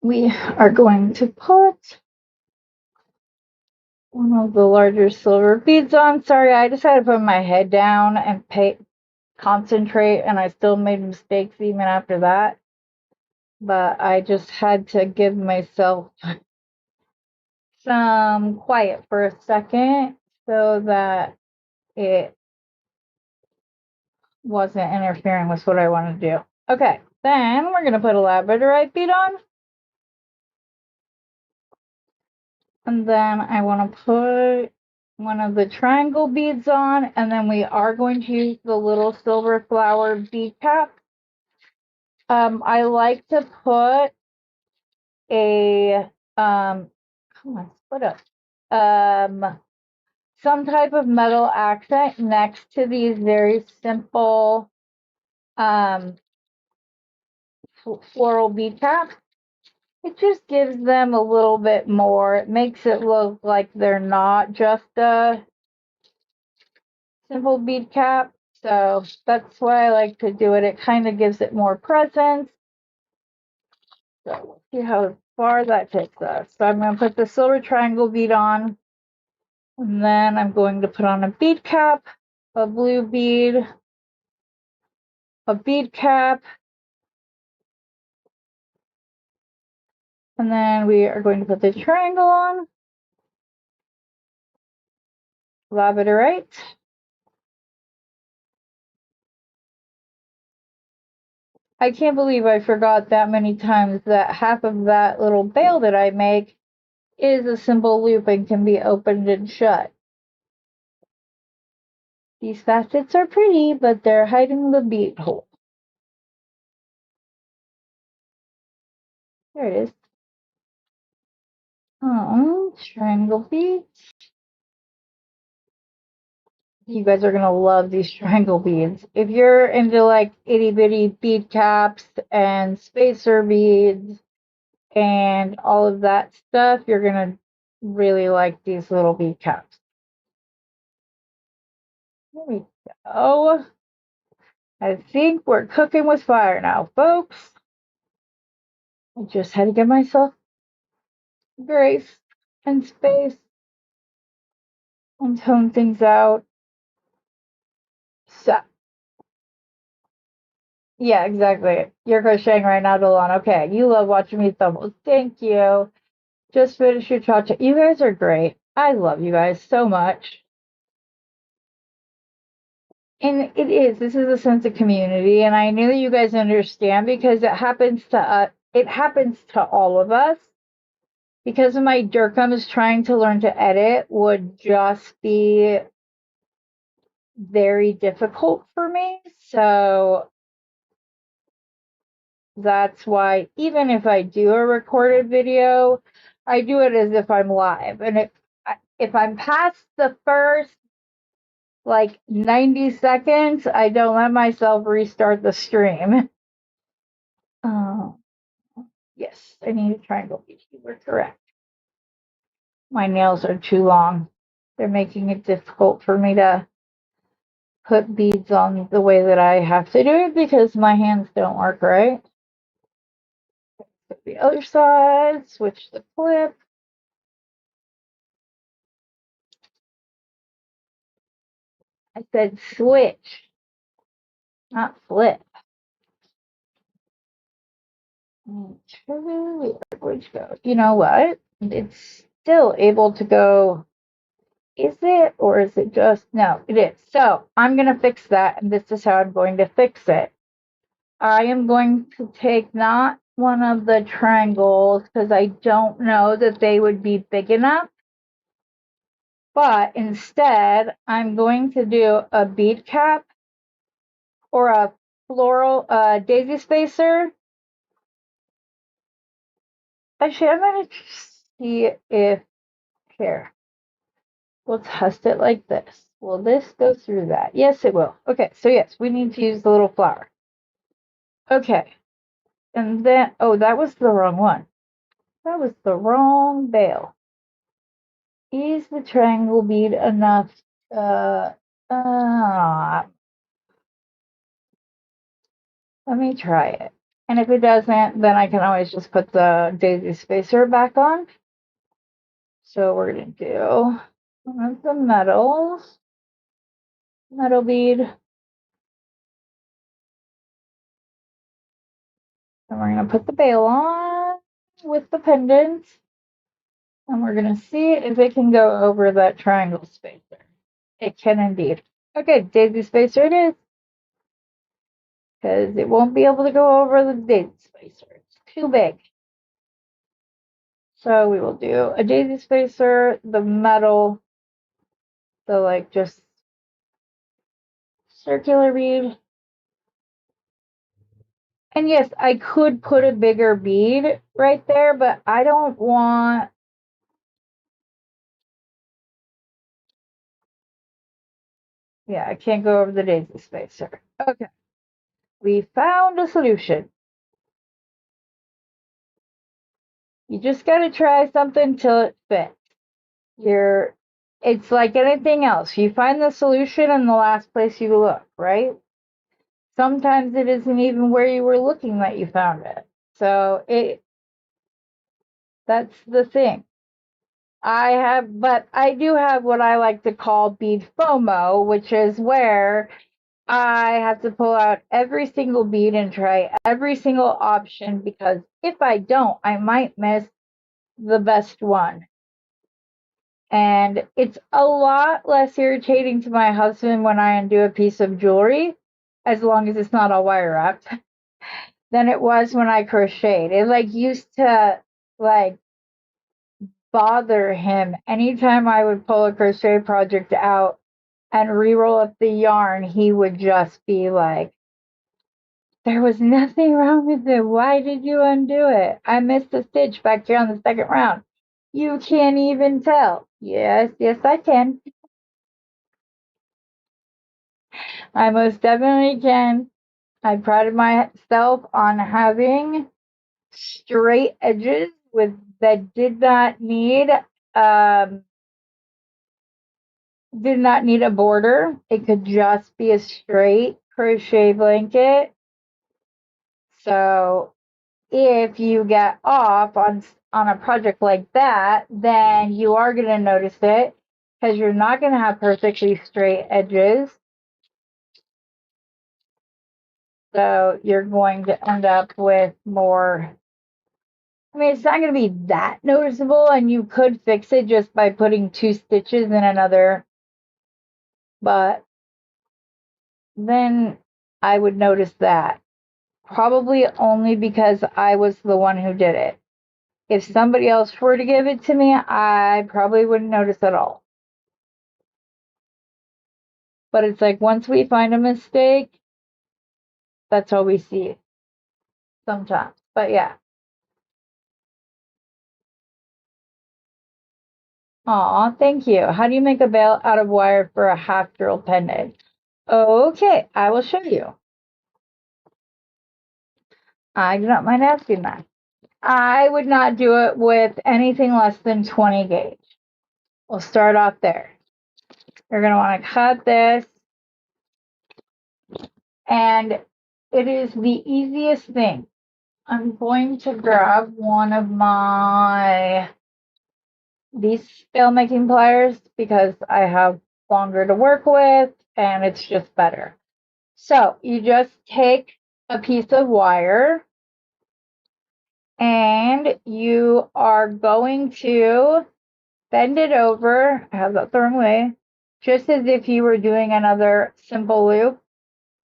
We are going to put one of the larger silver beads on. Sorry, I just had to put my head down and concentrate, and I still made mistakes even after that. But I just had to give myself some quiet for a second so that it wasn't interfering with what I wanted to do. Okay, then we're going to put a labradorite bead on. And then I want to put one of the triangle beads on, and then we are going to use the little silver flower bead cap. I like to put a come on, split up. Some type of metal accent next to these very simple floral bead caps. It just gives them a little bit more. It makes it look like they're not just a simple bead cap. So that's why I like to do it. It kind of gives it more presence. So we'll see how far that takes us. So I'm going to put the silver triangle bead on. And then I'm going to put on a bead cap, a blue bead, a bead cap. And then we are going to put the triangle on. Labradorite. I can't believe I forgot that many times that half of that little bail that I make is a simple loop and can be opened and shut. These facets are pretty, but they're hiding the bead hole. There it is. Triangle beads. You guys are gonna love these triangle beads. If you're into like itty bitty bead caps and spacer beads and all of that stuff, you're gonna really like these little bead caps. There we go. I think we're cooking with fire now, folks. I just had to give myself grace and space and tone things out. So, yeah, exactly. You're crocheting right now, Delon. Okay, you love watching me thumble. Thank you. Just finished your cha-cha. You guys are great. I love you guys so much. And it is. This is a sense of community, and I know that you guys understand because it happens to all of us. Because of my Durkheim's trying to learn to edit would just be very difficult for me. So that's why even if I do a recorded video, I do it as if I'm live. And if I'm past the first like 90 seconds, I don't let myself restart the stream. Oh, yes, I need a triangle bead. You were correct. My nails are too long. They're making it difficult for me to put beads on the way that I have to do it because my hands don't work right. The other side, switch the clip. I said switch, not flip. Which go? You know what? It's still able to go. Is it, or is it just, no, it is. So I'm going to fix that, and this is how I'm going to fix it. I am going to take not one of the triangles because I don't know that they would be big enough. But instead, I'm going to do a bead cap or a floral daisy spacer. Actually, I'm going to see if, here, we'll test it like this. Will this go through that? Yes, it will. Okay, so yes, we need to use the little flower. Okay, and then, oh, that was the wrong one. That was the wrong bail. Is the triangle bead enough? Uh, let me try it. And if it doesn't, then I can always just put the daisy spacer back on. So we're going to do one of the metal bead. And we're going to put the bail on with the pendant. And we're going to see if it can go over that triangle spacer. It can indeed. Okay, daisy spacer it is. Because it won't be able to go over the daisy spacer. It's too big. So we will do a daisy spacer, the metal, the like just circular bead. And yes, I could put a bigger bead right there, but I don't want. Yeah, I can't go over the daisy spacer. Okay, we found a solution. You just got to try something till it fits. It's like anything else. You find the solution in the last place you look, right? Sometimes it isn't even where you were looking that you found it. So that's the thing. But I do have what I like to call bead FOMO, which is where I have to pull out every single bead and try every single option because if I don't, I might miss the best one. And it's a lot less irritating to my husband when I undo a piece of jewelry, as long as it's not all wire wrapped, than it was when I crocheted. It like used to like bother him anytime I would pull a crochet project out and re-roll up the yarn. He would just be like, there was nothing wrong with it. Why did you undo it? I missed a stitch back here on the second round. You can't even tell. Yes, I can. I most definitely can. I prided myself on having straight edges um did not need a border. It could just be a straight crochet blanket. So if you get off on a project like that, then you are going to notice it because you're not going to have perfectly straight edges. So you're going to end up with more. I mean, it's not going to be that noticeable, and you could fix it just by putting 2 stitches in another, but then I would notice that. Probably only because I was the one who did it. If somebody else were to give it to me, I probably wouldn't notice at all. But it's like once we find a mistake, that's all we see sometimes. But yeah. Aw, thank you. How do you make a veil out of wire for a half drill pendant? Okay, I will show you. I do not mind asking that. I would not do it with anything less than 20 gauge. We'll start off there. You're going to want to cut this, and it is the easiest thing. I'm going to grab one of these veil making pliers because I have longer to work with and it's just better. So you just take a piece of wire and you are going to bend it over. I have that the wrong way. Just as if you were doing another simple loop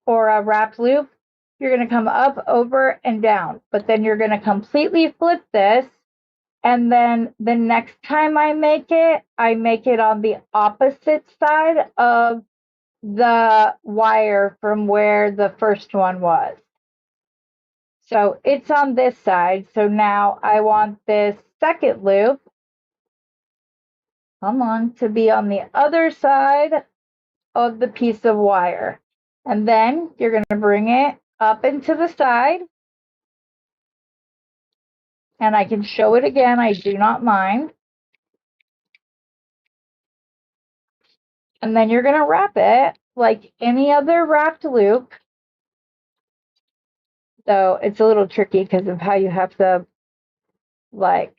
or a wrapped loop. You're going to come up, over, and down. But then you're going to completely flip this. And then the next time I make it on the opposite side of the wire from where the first one was. So it's on this side. So now I want this second loop, come on, to be on the other side of the piece of wire. And then you're going to bring it up into the side. And I can show it again. I do not mind. And then you're going to wrap it like any other wrapped loop. So it's a little tricky because of how you have to like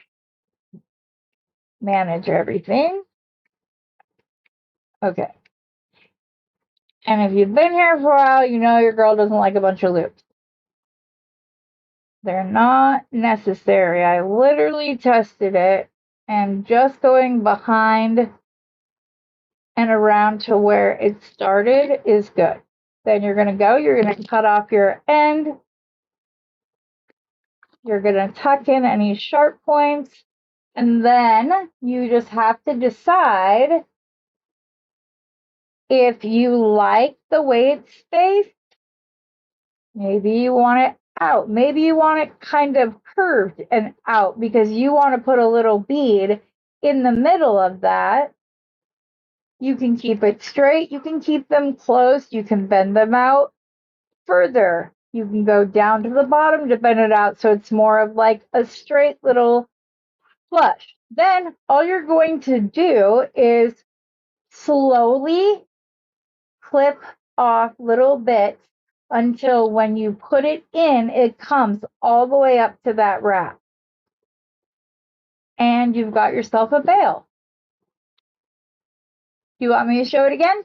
manage everything. Okay. And if you've been here for a while, you know your girl doesn't like a bunch of loops. They're not necessary. I literally tested it, and just going behind and around to where it started is good. Then you're going to cut off your end. You're going to tuck in any sharp points. And then you just have to decide if you like the way it's spaced. Maybe you want it out. Maybe you want it kind of curved and out because you want to put a little bead in the middle of that. You can keep it straight. You can keep them close. You can bend them out further. You can go down to the bottom to bend it out so it's more of like a straight little flush. Then all you're going to do is slowly clip off little bits until when you put it in, it comes all the way up to that wrap. And you've got yourself a veil. Do you want me to show it again?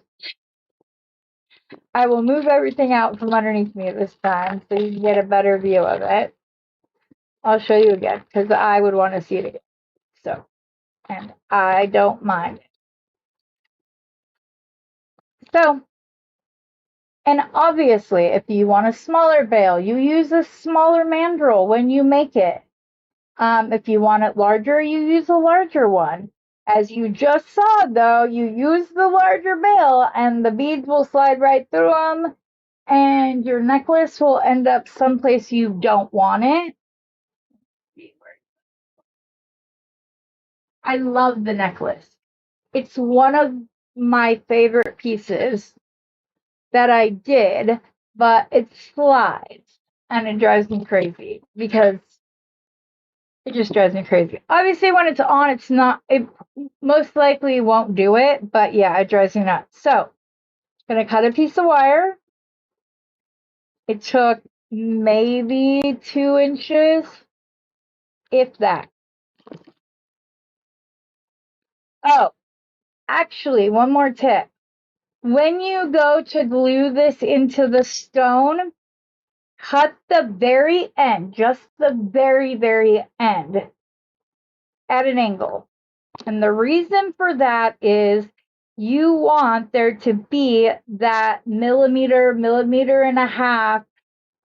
I will move everything out from underneath me this time so you can get a better view of it. I'll show you again because I would want to see it again. So, and I don't mind. So, and obviously, if you want a smaller veil, you use a smaller mandrel when you make it. If you want it larger, you use a larger one. As you just saw, though, you use the larger veil and the beads will slide right through them and your necklace will end up someplace you don't want it. I love the necklace. It's one of my favorite pieces that I did, but it slides and it drives me crazy because it just drives me crazy. Obviously, when it's on, it most likely won't do it, but yeah, it drives me nuts. So, I'm gonna cut a piece of wire. It took maybe 2 inches, if that. Oh, actually, one more tip. When you go to glue this into the stone, cut the very end, just the very, very end at an angle. And the reason for that is you want there to be that millimeter and a half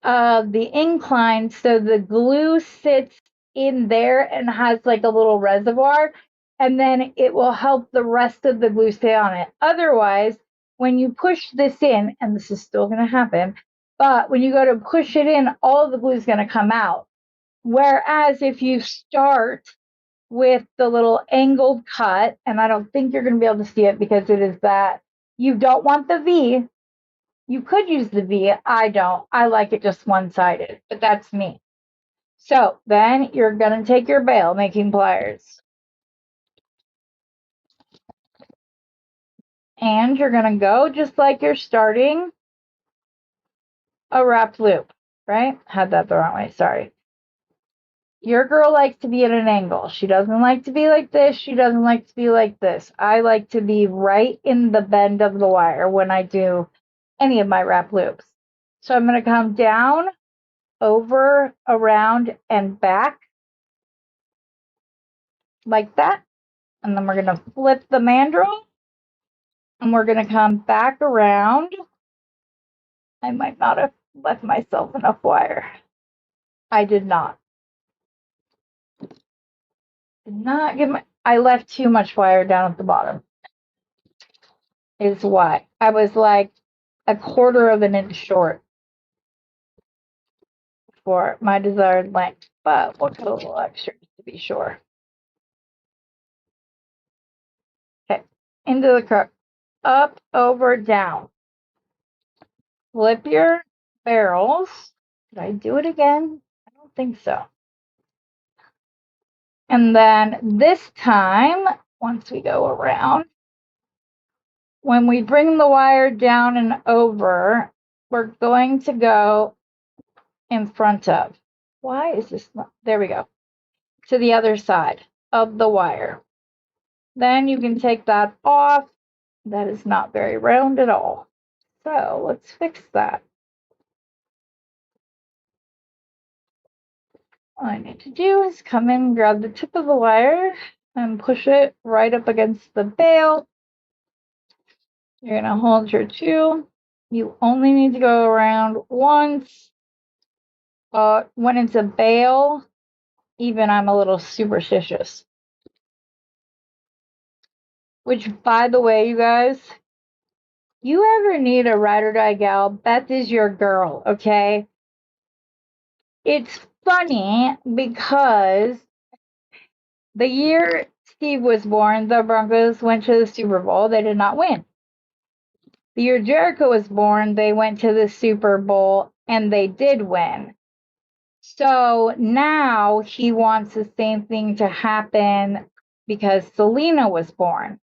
of the incline so the glue sits in there and has like a little reservoir, and then it will help the rest of the glue stay on it. Otherwise, when you push this in, and this is still going to happen, but when you go to push it in, all the glue is going to come out. Whereas if you start with the little angled cut, and I don't think you're going to be able to see it because it is that you don't want the V. You could use the V. I don't. I like it just one-sided, but that's me. So then you're going to take your bail making pliers and you're going to go just like you're starting a wrapped loop, right? Had that the wrong way. Sorry. Your girl likes to be at an angle. She doesn't like to be like this. She doesn't like to be like this. I like to be right in the bend of the wire when I do any of my wrap loops. So I'm going to come down, over, around, and back like that. And then we're going to flip the mandrel and we're going to come back around. I might not have left myself enough wire. I did not. I left too much wire down at the bottom. Is why. I was like a quarter of an inch short for my desired length, but we'll cut a little extra to be sure. Okay, into the crook. Up, over, down. Flip your barrels. Did I do it again? I don't think so. And then this time, once we go around, when we bring the wire down and over, we're going to go in front of. Why is this not? There we go. To the other side of the wire. Then you can take that off. That is not very round at all. So let's fix that. All I need to do is come in, grab the tip of the wire, and push it right up against the bail. You're going to hold your two. You only need to go around once. When it's a bail, even I'm a little superstitious. Which, by the way, you guys, you ever need a ride or die gal, Beth is your girl, okay? It's funny because the year Steve was born, the Broncos went to the Super Bowl. They did not win. The year Jericho was born, they went to the Super Bowl and they did win. So now he wants the same thing to happen because Selena was born.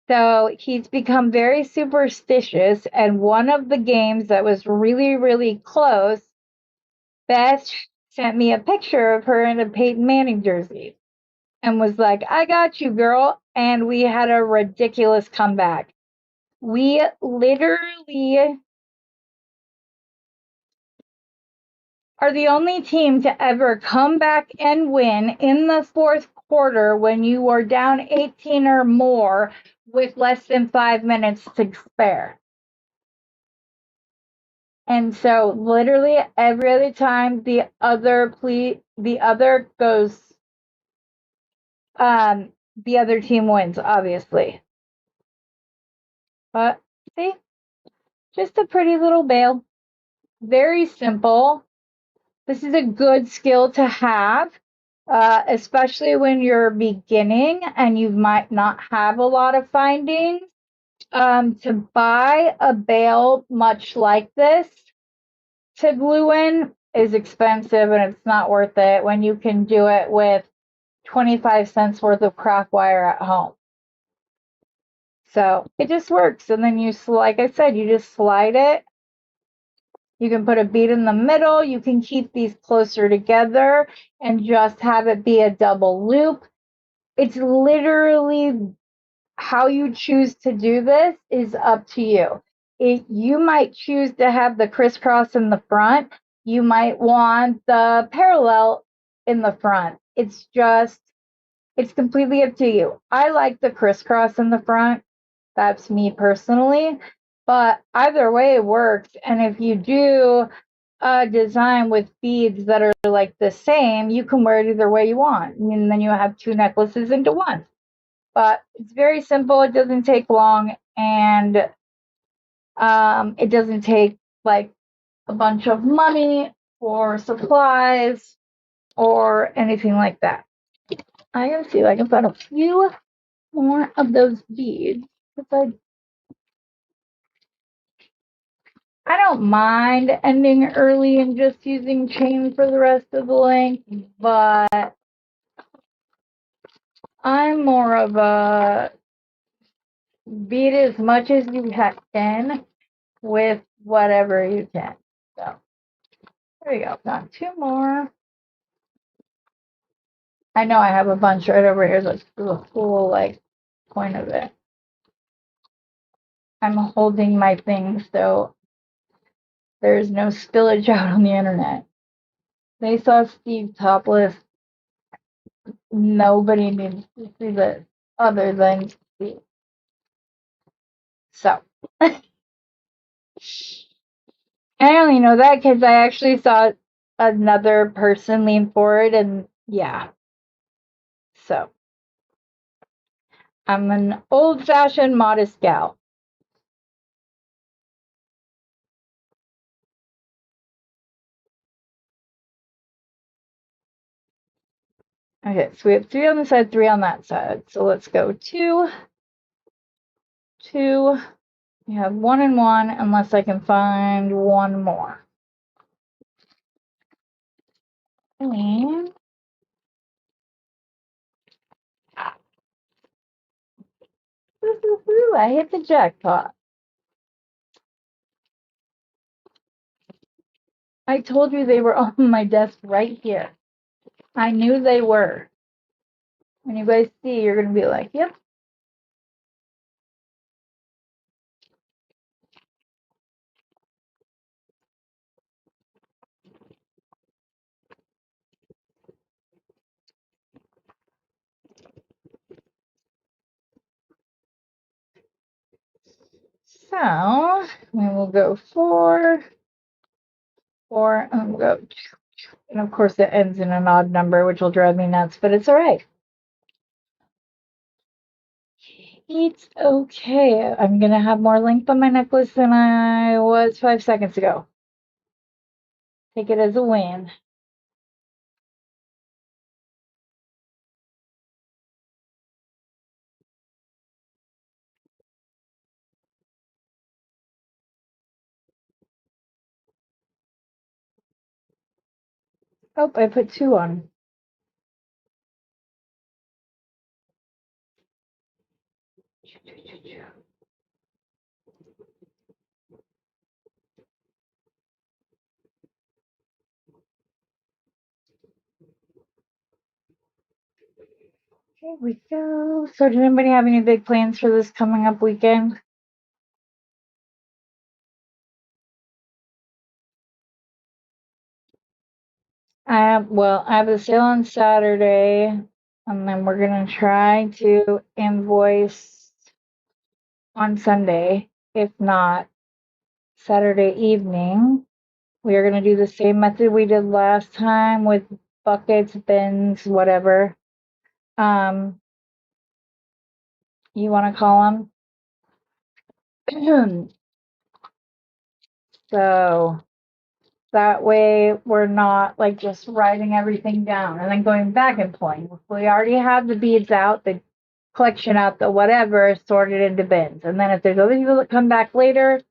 So he's become very superstitious. And one of the games that was really, really close, Beth sent me a picture of her in a Peyton Manning jersey and was like, I got you, girl. And we had a ridiculous comeback. We literally are the only team to ever come back and win in the fourth quarter when you are down 18 or more with less than 5 minutes to spare. And so literally every other time the other goes, the other team wins, obviously. But see, just a pretty little bail. Very simple. This is a good skill to have, especially when you're beginning and you might not have a lot of findings. To buy a bale much like this to glue in is expensive and it's not worth it when you can do it with 25 cents worth of craft wire at home. So it just works. And then like I said, you just slide it. You can put a bead in the middle. You can keep these closer together and just have it be a double loop. It's literally how you choose to do this is up to you. You might choose to have the crisscross in the front. You might want the parallel in the front. It's completely up to you. I like the crisscross in the front. That's me personally. But either way works. And if you do a design with beads that are like the same, you can wear it either way you want. And then you have two necklaces into one. But it's very simple. It doesn't take long. And it doesn't take like a bunch of money or supplies or anything like that. I gotta see if I can find a few more of those beads. I don't mind ending early and just using chain for the rest of the length, but I'm more of a beat as much as you can with whatever you can. So there you go. Got two more. I know I have a bunch right over here. That's the whole like point of it. I'm holding my thing so there's no spillage out on the internet. They saw Steve topless. Nobody needs to see this other than Steve. So I only know that because I actually saw another person lean forward, and yeah. So I'm an old-fashioned modest gal. Okay, so we have 3 on this side, 3 on that side. So let's go 2, 2. We have 1 and 1, unless I can find one more. And I hit the jackpot. I told you they were on my desk right here. I knew they were. When you guys see, you're going to be like, yep. So we will go 4, 4, and we'll go 2. And of course, it ends in an odd number, which will drive me nuts, but it's all right. It's okay. I'm going to have more length on my necklace than I was 5 seconds ago. Take it as a win. Oh, I put 2 on. Here we go. So did anybody have any big plans for this coming up weekend? Well, I have a sale on Saturday, and then we're gonna try to invoice on Sunday. If not, Saturday evening. We are gonna do the same method we did last time with buckets, bins, whatever. You want to call them? So that way we're not like just writing everything down and then going back and pulling. We already have the beads out. collection out the whatever, sort it into bins. And then if there's other people that come back later,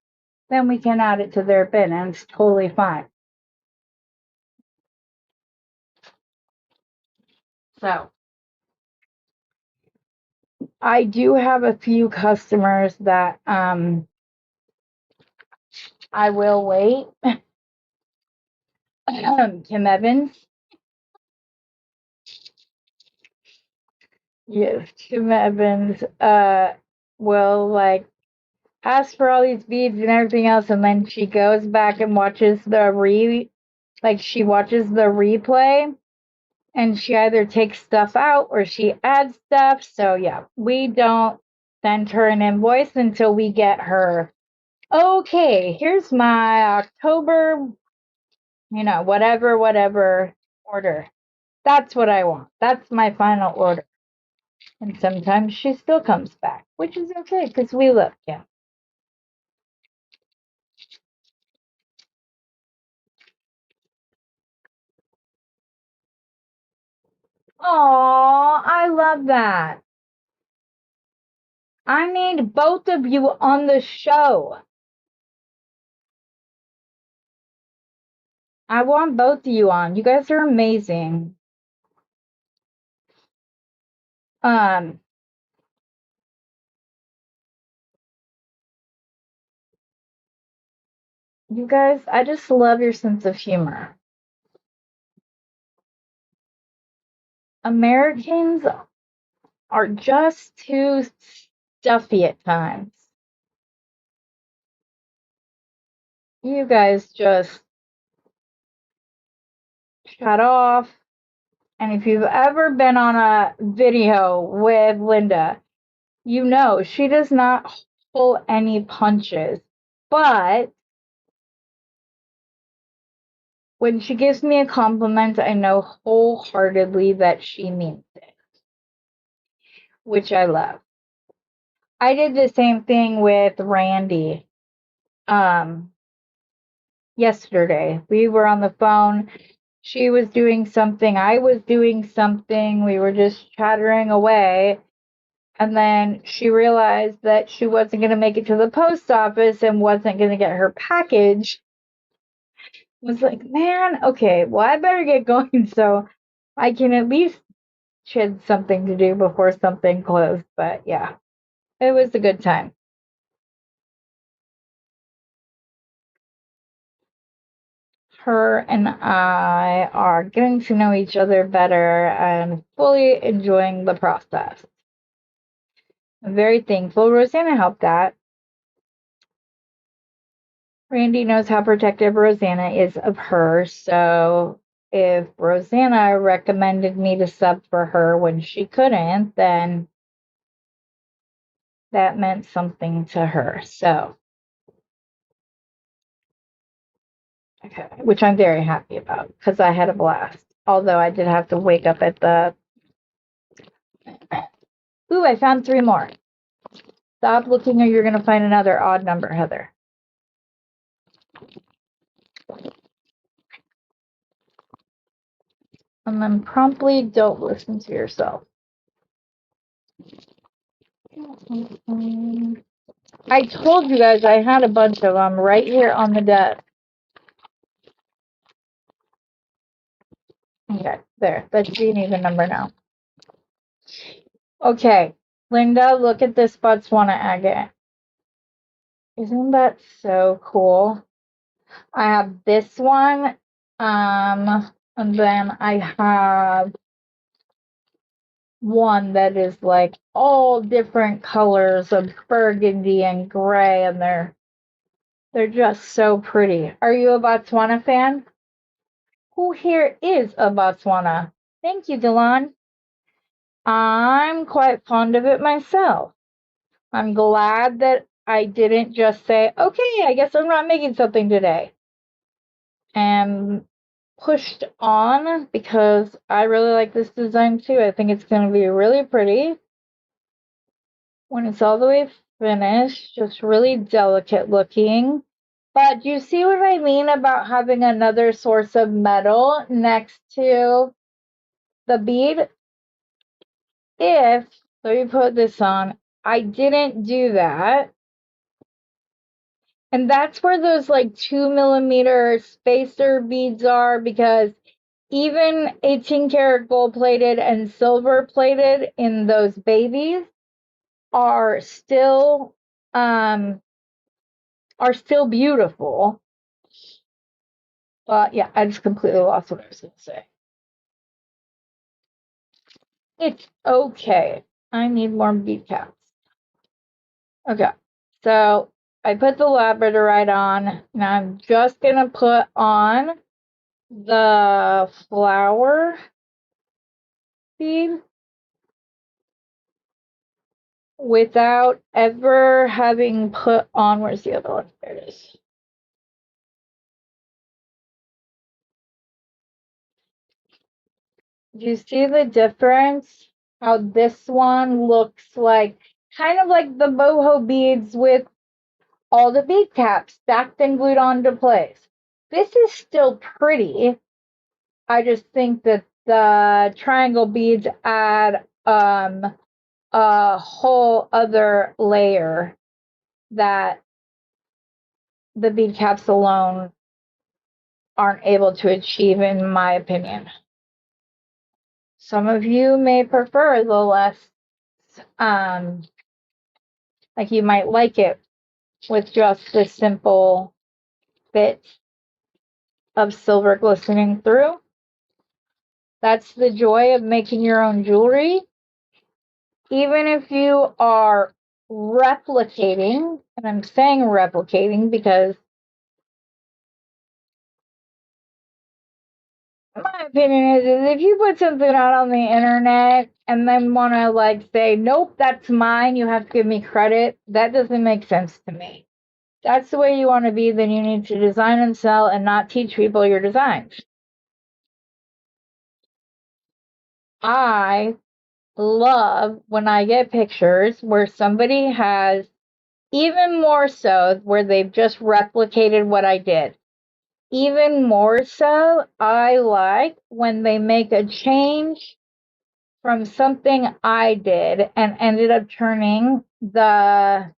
then we can add it to their bin, and it's totally fine. So I do have a few customers that I will wait. Kim Evans. Yes, Kim Evans will like ask for all these beads and everything else, and then she goes back and watches she watches the replay, and she either takes stuff out or she adds stuff. So yeah, we don't send her an invoice until we get her. Okay, here's my October, whatever order. That's what I want. That's my final order. And sometimes she still comes back, which is okay because we love Kim. Oh, I love that. I need both of you on the show. I want both of you on. You guys are amazing. Um, you guys, I just love your sense of humor. Americans are just too stuffy at times. You guys just shut off. And if you've ever been on a video with Linda, you know she does not pull any punches. But when she gives me a compliment, I know wholeheartedly that she means it, which I love. I did the same thing with Randy yesterday. We were on the phone. She was doing something. I was doing something. We were just chattering away. And then she realized that she wasn't going to make it to the post office and wasn't going to get her package. Was like, man, okay, well, I better get going so I can at least had something to do before something closed. But yeah, it was a good time. Her and I are getting to know each other better and fully enjoying the process. I'm very thankful Rosanna helped that. Randy knows how protective Rosanna is of her, so if Rosanna recommended me to sub for her when she couldn't, then that meant something to her. So, okay, which I'm very happy about because I had a blast. Although I did have to wake up at the. Ooh, I found 3 more. Stop looking or you're going to find another odd number, Heather. And then promptly don't listen to yourself. I told you guys I had a bunch of them right here on the desk. Okay, there. That should be an even number now. Okay, Linda, look at this Botswana agate. Isn't that so cool? I have this one, and then I have one that is like all different colors of burgundy and gray, and they're just so pretty. Are you a Botswana fan? Who here is a Botswana? Thank you, Delon. I'm quite fond of it myself. I'm glad that I didn't just say, okay, I guess I'm not making something today. And pushed on because I really like this design too. I think it's going to be really pretty when it's all the way finished, just really delicate looking. But you see what I mean about having another source of metal next to the bead? If Let me put this on. I didn't do that. And that's where those like 2mm spacer beads are, because even 18 karat gold plated and silver plated in those babies are still beautiful. But yeah, I just completely lost what I was going to say. It's okay. I need more bead caps. Okay, so I put the labradorite on. Now I'm just going to put on the flower bead without ever having put on, where's the other one? There it is. Do you see the difference? How this one looks like kind of like the boho beads with all the bead caps stacked and glued onto place. This is still pretty. I just think that the triangle beads add a whole other layer that the bead caps alone aren't able to achieve, in my opinion. Some of you may prefer the less, like you might like it with just the simple bit of silver glistening through. That's the joy of making your own jewelry. Even if you are replicating, and I'm saying replicating because my opinion is if you put something out on the internet and then want to like say, nope, that's mine, you have to give me credit, that doesn't make sense to me. That's the way you want to be, then you need to design and sell and not teach people your designs. I love when I get pictures where somebody has, even more so where they've just replicated what I did. Even more so, I like when they make a change from something I did and ended up turning the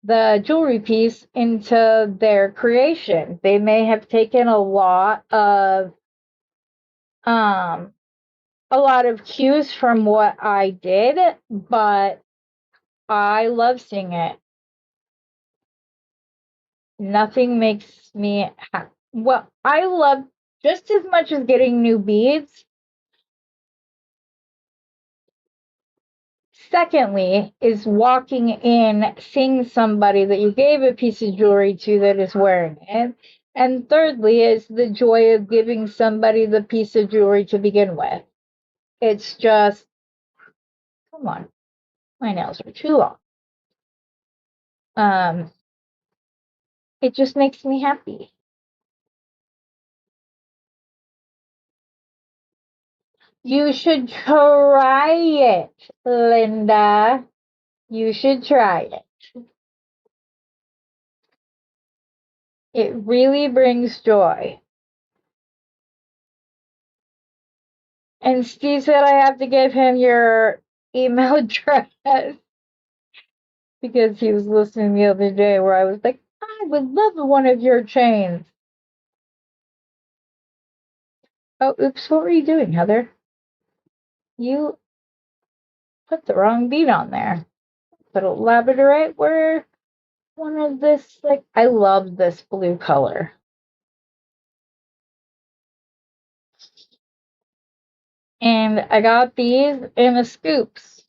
jewelry piece into their creation. They may have taken a lot of cues from what I did, but I love seeing it. Nothing makes me happy. Well, I love just as much as getting new beads. Secondly, is walking in, seeing somebody that you gave a piece of jewelry to that is wearing it. And thirdly, is the joy of giving somebody the piece of jewelry to begin with. It's just, come on, my nails are too long. It just makes me happy. You should try it, Linda. You should try it. It really brings joy. And Steve said I have to give him your email address because he was listening the other day where I was like, I would love one of your chains. Oh, oops, what were you doing, Heather? You put the wrong bead on there. Put a labradorite where one of this, like, I love this blue color. And I got these in the scoops.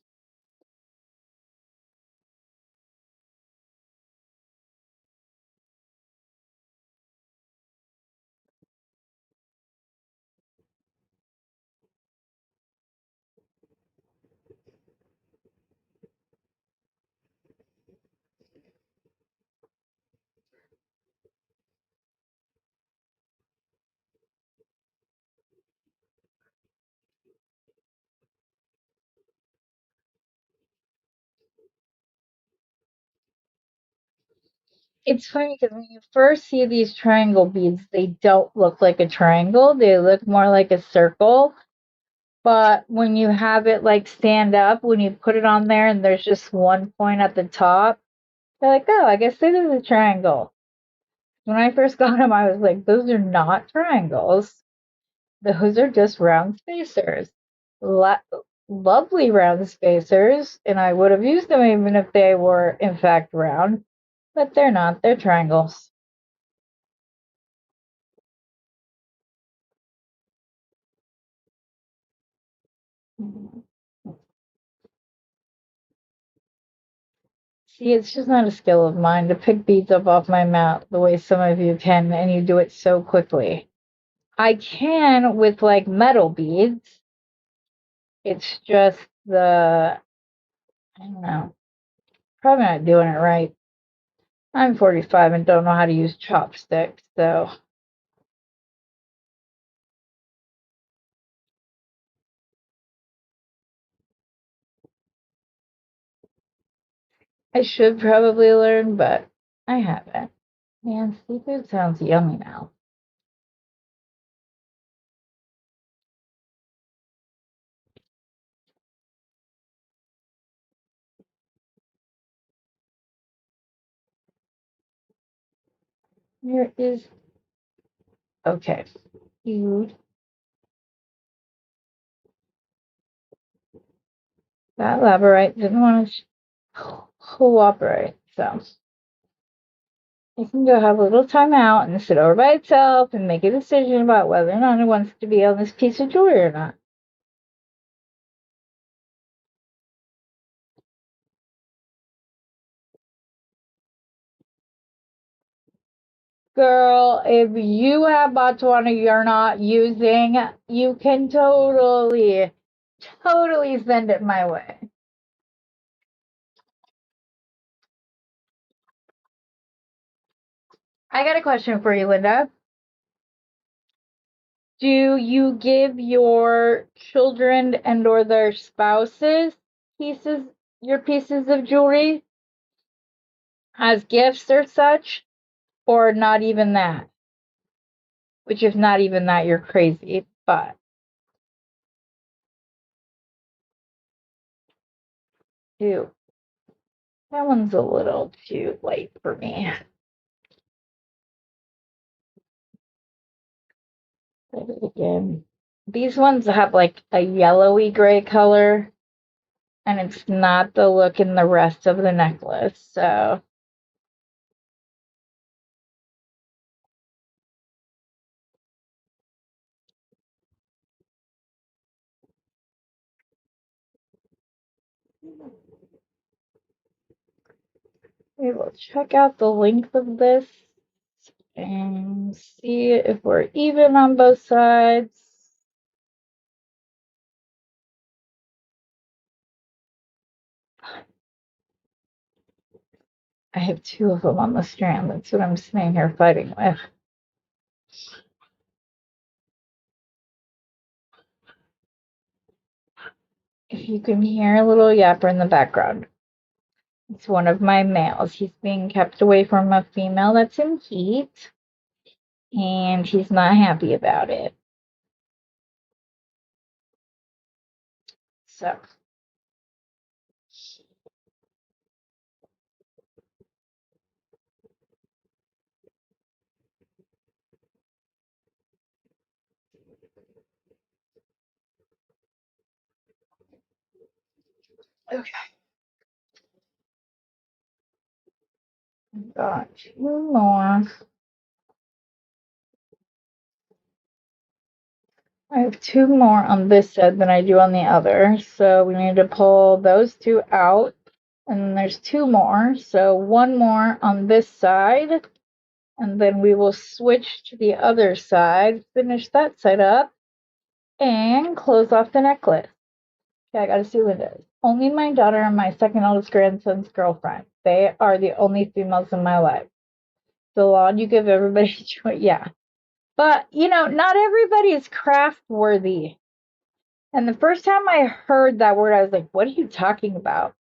It's funny because when you first see these triangle beads, they don't look like a triangle. They look more like a circle. But when you have it like stand up, when you put it on there and there's just one point at the top, you're like, oh, I guess it is a triangle. When I first got them, I was like, those are not triangles. Those are just round spacers. Lovely round spacers, and I would have used them even if they were in fact round, but they're not. They're triangles. See, it's just not a skill of mine to pick beads up off my mat the way some of you can, and you do it so quickly. I can with like metal beads. It's just I don't know, probably not doing it right. I'm 45 and don't know how to use chopsticks, so I should probably learn, but I haven't. Man, seafood sounds yummy now. There is okay. Food. That labradorite didn't want to cooperate, so it can go have a little time out and sit over by itself and make a decision about whether or not it wants to be on this piece of jewelry or not. Girl, if you have Botswana you're not using, you can totally send it my way. I got a question for you, Linda. Do you give your children and or their spouses your pieces of jewelry as gifts or such, or not even that? Which if not even that, you're crazy. But ew, that one's a little too light for me. Try it again. These ones have like a yellowy gray color, and it's not the look in the rest of the necklace. So we will check out the length of this and see if we're even on both sides. I have two of them on the strand. That's what I'm sitting here fighting with. If you can hear a little yapper in the background, it's one of my males. He's being kept away from a female that's in heat, and he's not happy about it. So, okay. Got two more. I have two more on this side than I do on the other. So we need to pull those two out. And then there's two more. So one more on this side. And then we will switch to the other side, finish that side up, and close off the necklace. Okay, I gotta see what it is. Only my daughter and my second oldest grandson's girlfriend. They are the only females in my life. The law you give everybody choice. Yeah. But, not everybody is craft worthy. And the first time I heard that word, I was like, what are you talking about?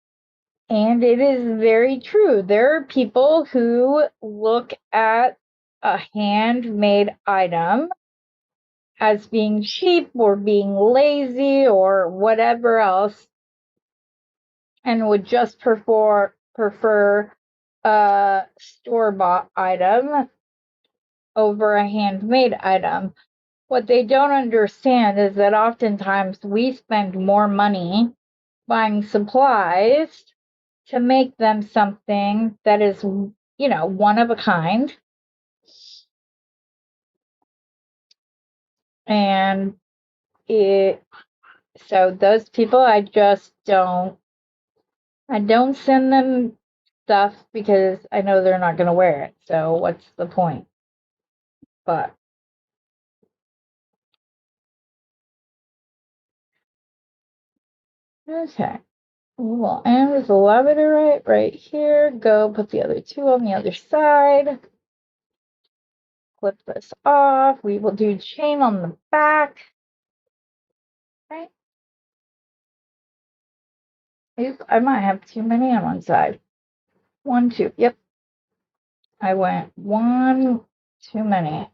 And it is very true. There are people who look at a handmade item, as being cheap or being lazy or whatever else, and would just prefer a store-bought item over a handmade item. What they don't understand is that oftentimes we spend more money buying supplies to make them something that is, one of a kind. And so those people, I don't send them stuff because I know they're not going to wear it. So what's the point? But okay. We'll end with the labradorite right here. Go put the other two on the other side. Flip this off. We will do chain on the back. Right. Oops, I might have too many on one side. 1, 2. Yep. I went 1 too many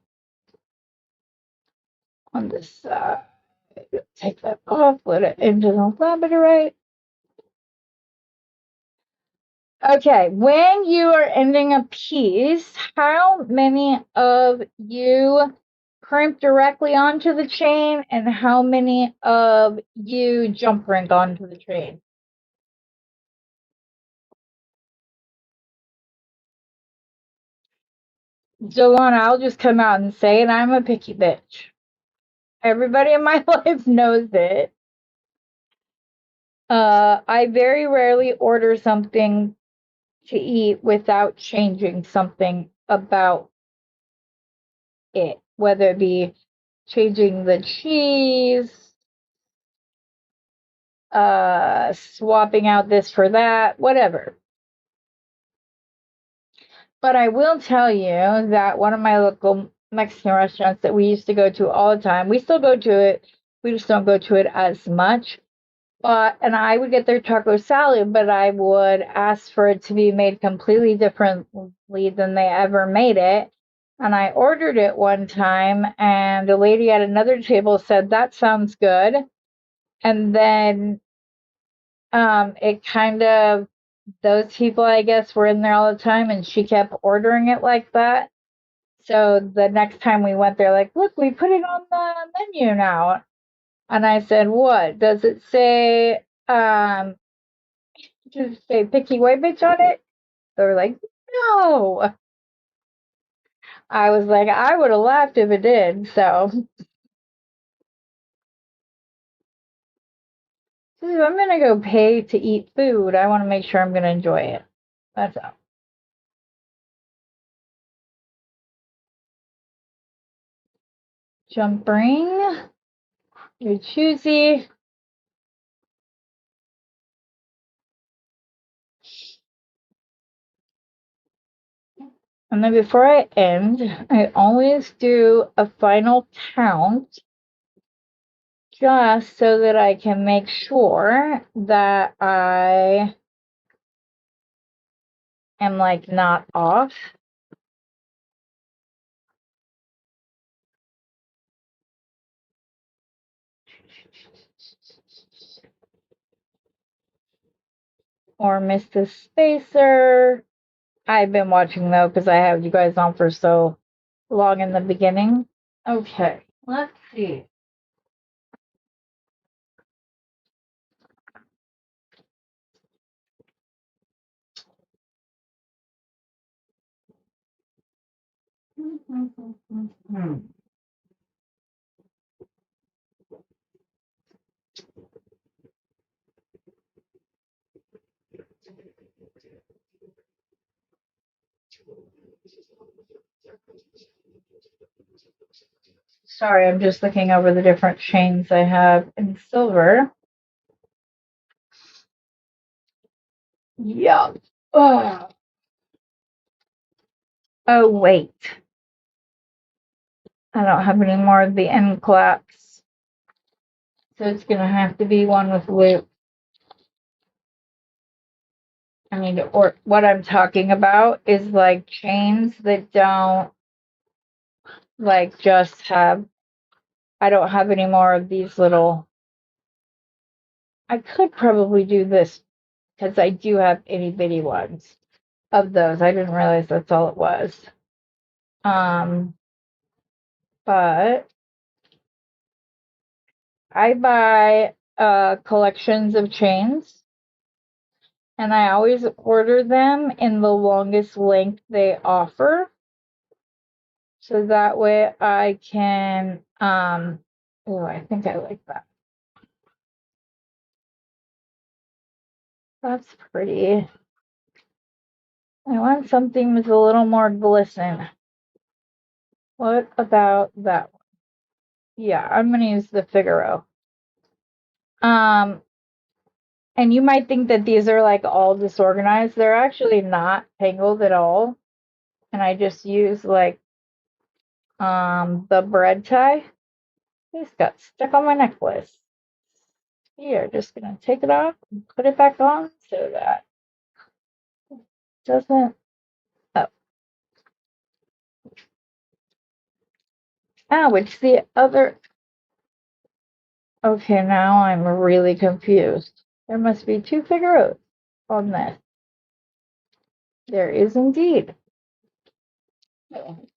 on this side. Take that off. Let it into the labradorite. Okay, when you are ending a piece, how many of you crimp directly onto the chain and how many of you jump ring onto the chain? Delana, I'll just come out and say it. I'm a picky bitch. Everybody in my life knows it. I very rarely order something to eat without changing something about it, whether it be changing the cheese, swapping out this for that, whatever. But I will tell you that one of my local Mexican restaurants that we used to go to all the time, we still go to it, we just don't go to it as much. And I would get their taco salad, but I would ask for it to be made completely differently than they ever made it. And I ordered it one time, and the lady at another table said, "That sounds good." And then it kind of, those people, I guess, were in there all the time, and she kept ordering it like that. So the next time we went there, like, "Look, we put it on the menu now." And I said, "What? Does it say, does it say picky white bitch on it?" They were like, "No." I was like, I would have laughed if it did. So if I'm going to go pay to eat food, I want to make sure I'm going to enjoy it. That's all. Jump ring. You're choosy. And then before I end, I always do a final count just so that I can make sure that I am like not off. Or miss the spacer. I've been watching though because I have you guys on for so long in the beginning. Okay, let's see. Sorry, I'm just looking over the different chains I have in silver. Yup. Oh, wait. I don't have any more of the end claps. So it's going to have to be one with loop. I mean, or what I'm talking about is like chains that don't like just have I don't have any more of these little. I could probably do this because I do have itty bitty ones of those. I didn't realize that's all it was. But I buy collections of chains, and I always order them in the longest length they offer. So that way I can, oh, I think I like that. That's pretty. I want something with a little more glisten. What about that one? Yeah, I'm gonna use the Figaro. And you might think that these are like all disorganized. They're actually not tangled at all. And I just use like the bread tie. This got stuck on my necklace. Here, just gonna take it off and put it back on so that it doesn't. Oh, it's the other. Okay, now I'm really confused. There must be two Figaros on this. There is indeed.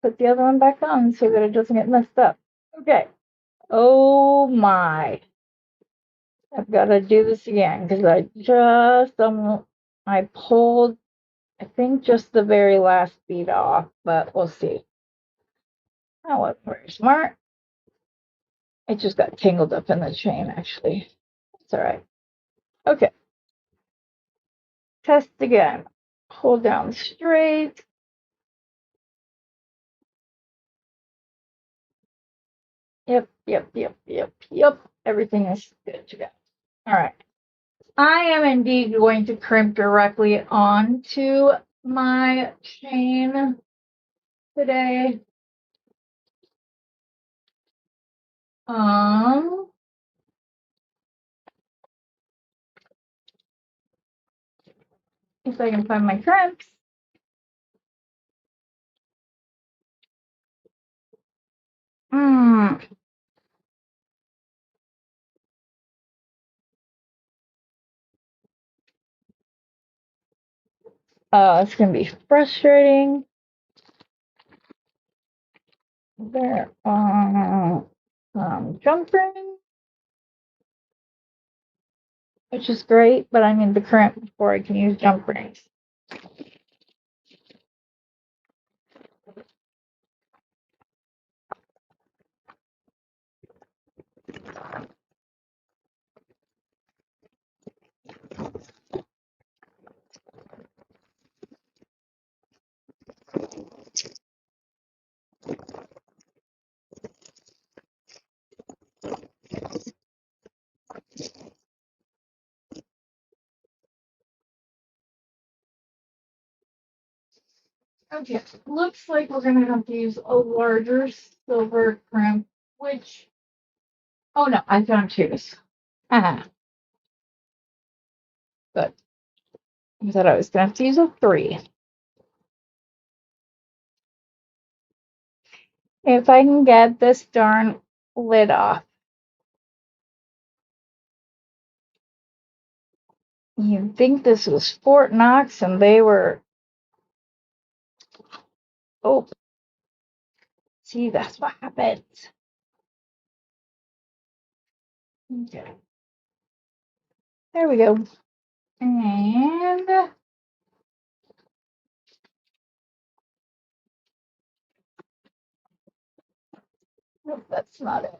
Put the other one back on so that it doesn't get messed up. Okay. Oh my. I've got to do this again because I pulled, I think, just the very last bead off, but we'll see. That wasn't very smart. It just got tangled up in the chain, actually. It's all right. Okay. Test again. Hold down straight. Yep. Everything is good to go. All right. I am indeed going to crimp directly onto my chain today. If I can find my crimps. Oh, it's gonna be frustrating. There are jump rings, which is great, but I need the crimp before I can use jump rings. Okay, looks like we're gonna have to use a larger silver crimp, which, oh no, I found twos. Ah, good. I thought I was gonna have to use a three. If I can get this darn lid off. You'd think this was Fort Knox and they were, oh, see, that's what happens. Okay. There we go. And nope, that's not it.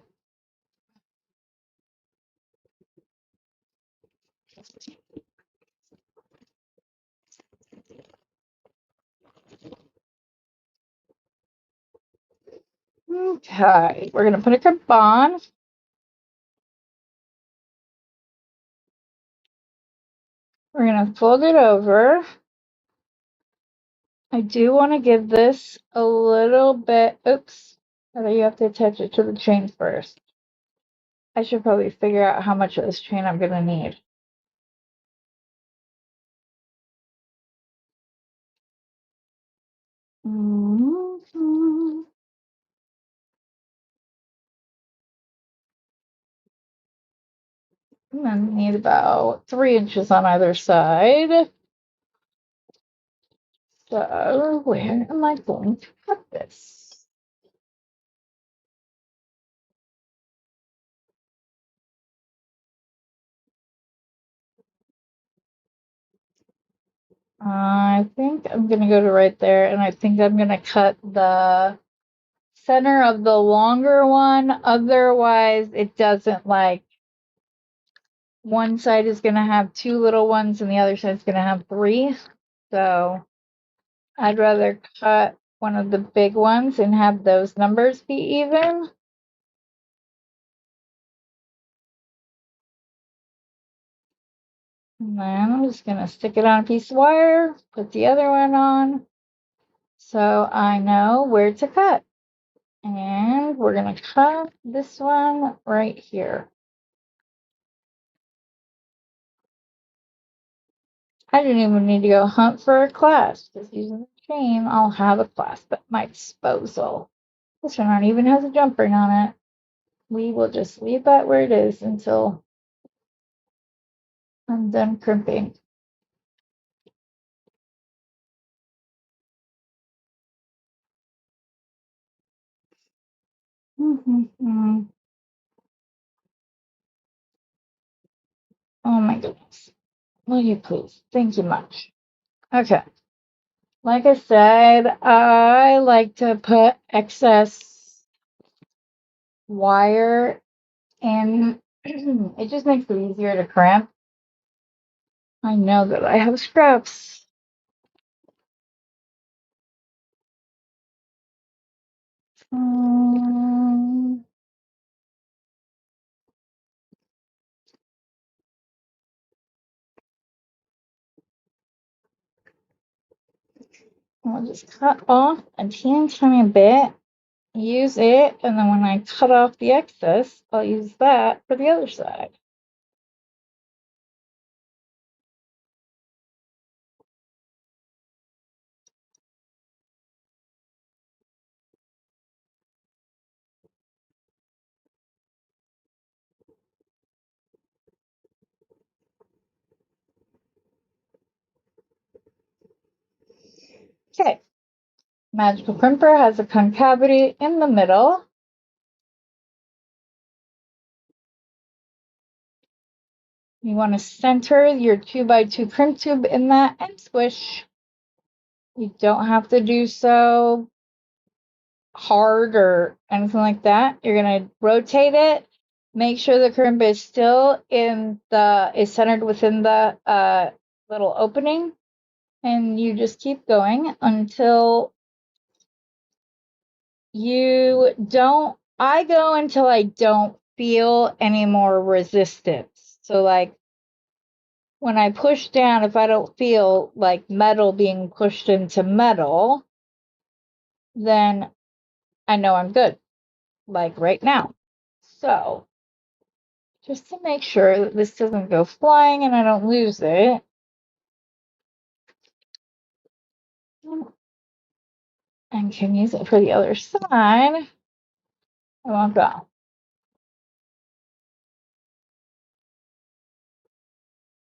Okay, we're gonna put a crimp on. We're gonna fold it over. I do want to give this a little bit, oops, I thought you have to attach it to the chain first. I should probably figure out how much of this chain I'm gonna need. And then need about 3 inches on either side. So where am I going to cut this? I think I'm going to go to right there, and I think I'm going to cut the center of the longer one. Otherwise, it doesn't, like, one side is going to have 2 little ones and the other side is going to have 3. So I'd rather cut one of the big ones and have those numbers be even. And then I'm just going to stick it on a piece of wire, put the other one on, so I know where to cut. And we're going to cut this one right here. I didn't even need to go hunt for a clasp. Just using the chain, I'll have a clasp at my disposal. This one not even has a jump ring on it. We will just leave that where it is until I'm done crimping. Oh my goodness. Will you please? Thank you much. Okay. Like I said, I like to put excess wire in. It just makes it easier to crimp. I know that I have scraps. I'll just cut off a teeny tiny bit, use it, and then when I cut off the excess, I'll use that for the other side. Okay, Magical Crimper has a concavity in the middle. You want to center your 2x2 crimp tube in that and squish. You don't have to do so hard or anything like that. You're going to rotate it. Make sure the crimp is still is centered within the little opening. And you just keep going until you don't. I go until I don't feel any more resistance. So, like, when I push down, if I don't feel like metal being pushed into metal, then I know I'm good, like right now. So, just to make sure that this doesn't go flying and I don't lose it, and can use it for the other side, I won't go.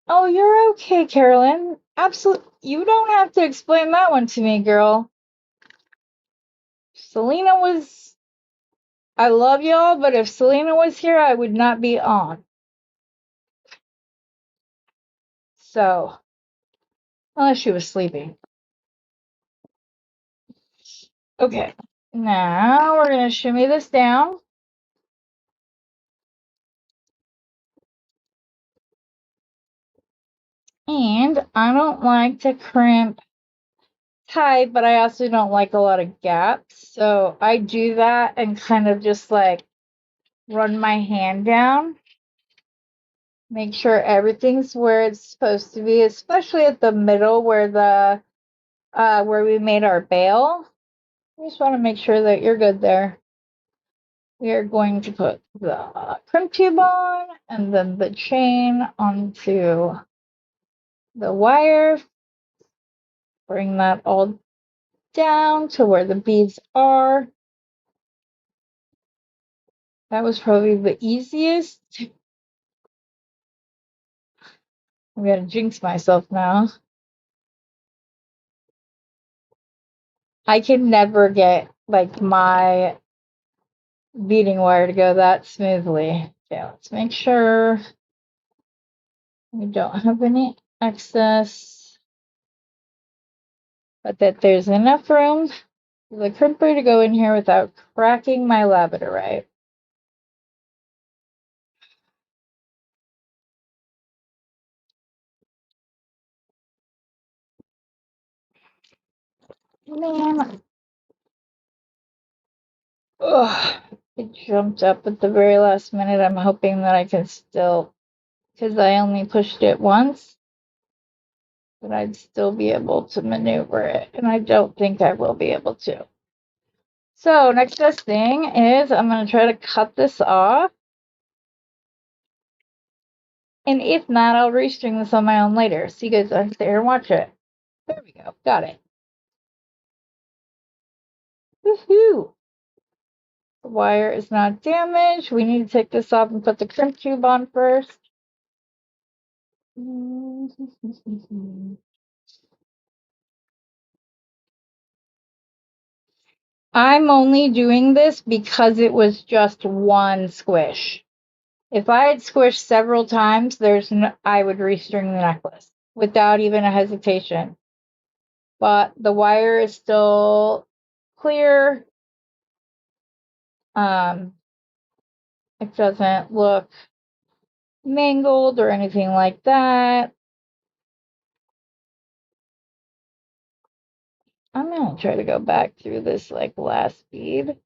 Oh, you're okay, Carolyn. Absolutely. You don't have to explain that one to me, girl. Selena was. I love y'all, but if Selena was here, I would not be on. So, unless she was sleeping. Okay. Now we're going to shimmy this down. And I don't like to crimp tight, but I also don't like a lot of gaps. So I do that and kind of just like run my hand down. Make sure everything's where it's supposed to be, especially at the middle where where we made our bail. You just want to make sure that you're good there. We are going to put the crimp tube on and then the chain onto the wire. Bring that all down to where the beads are. That was probably the easiest. I'm gonna jinx myself now. I can never get like my beading wire to go that smoothly. Okay, let's make sure we don't have any excess, but that there's enough room for the crimper to go in here without cracking my labradorite. Man, ugh, it jumped up at the very last minute. I'm hoping that I can still, because I only pushed it once, that I'd still be able to maneuver it, and I don't think I will be able to. So next best thing is I'm going to try to cut this off, and if not, I'll restring this on my own later. So you guys can sit here and watch it. There we go, got it. Woohoo! The wire is not damaged. We need to take this off and put the crimp tube on first. I'm only doing this because it was just one squish. If I had squished several times, I would restring the necklace without even a hesitation. But the wire is still clear. It doesn't look mangled or anything like that. I'm gonna try to go back through this like last bead.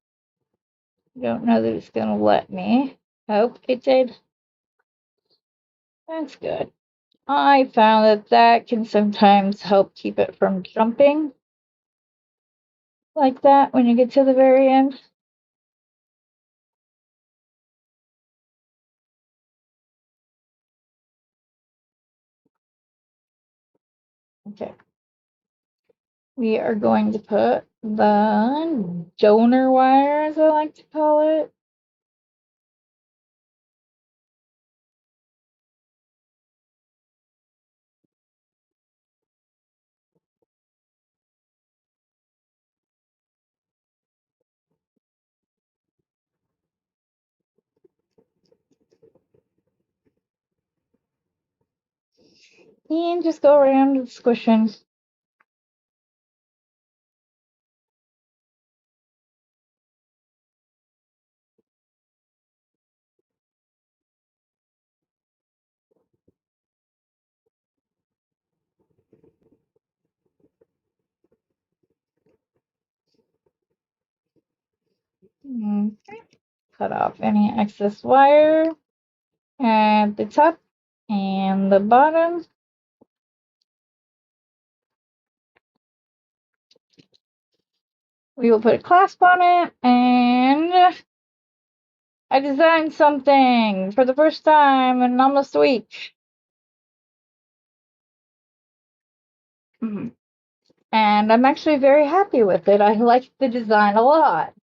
Don't know that it's gonna let me. Hope it did. That's good. I found that that can sometimes help keep it from jumping like that when you get to the very end. Okay. We are going to put the donor wire, as I like to call it. And just go around and squishing. Okay. Cut off any excess wire at the top and the bottom. We will put a clasp on it, and I designed something for the first time in almost a week. And I'm actually very happy with it. I like the design a lot.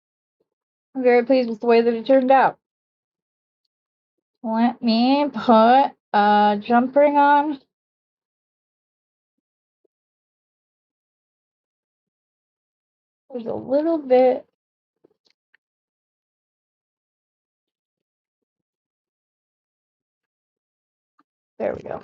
I'm very pleased with the way that it turned out. Let me put a jump ring on. There's a little bit. There we go.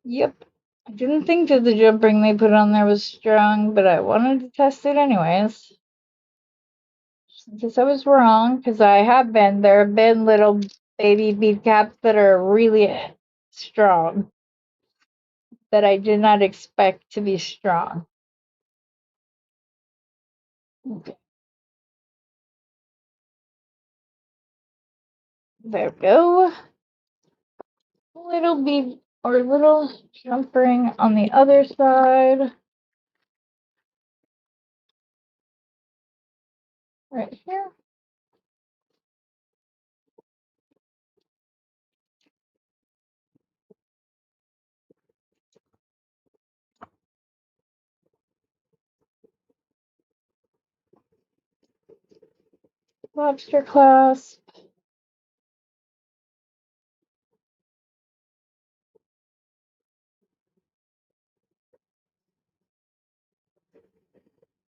Yep. I didn't think that the jump ring they put on there was strong, but I wanted to test it anyways. In case I was wrong, because there have been little baby bead caps that are really strong that I did not expect to be strong. Okay. There we go. Little bead or little jump ring on the other side. Right here. lobster clasp.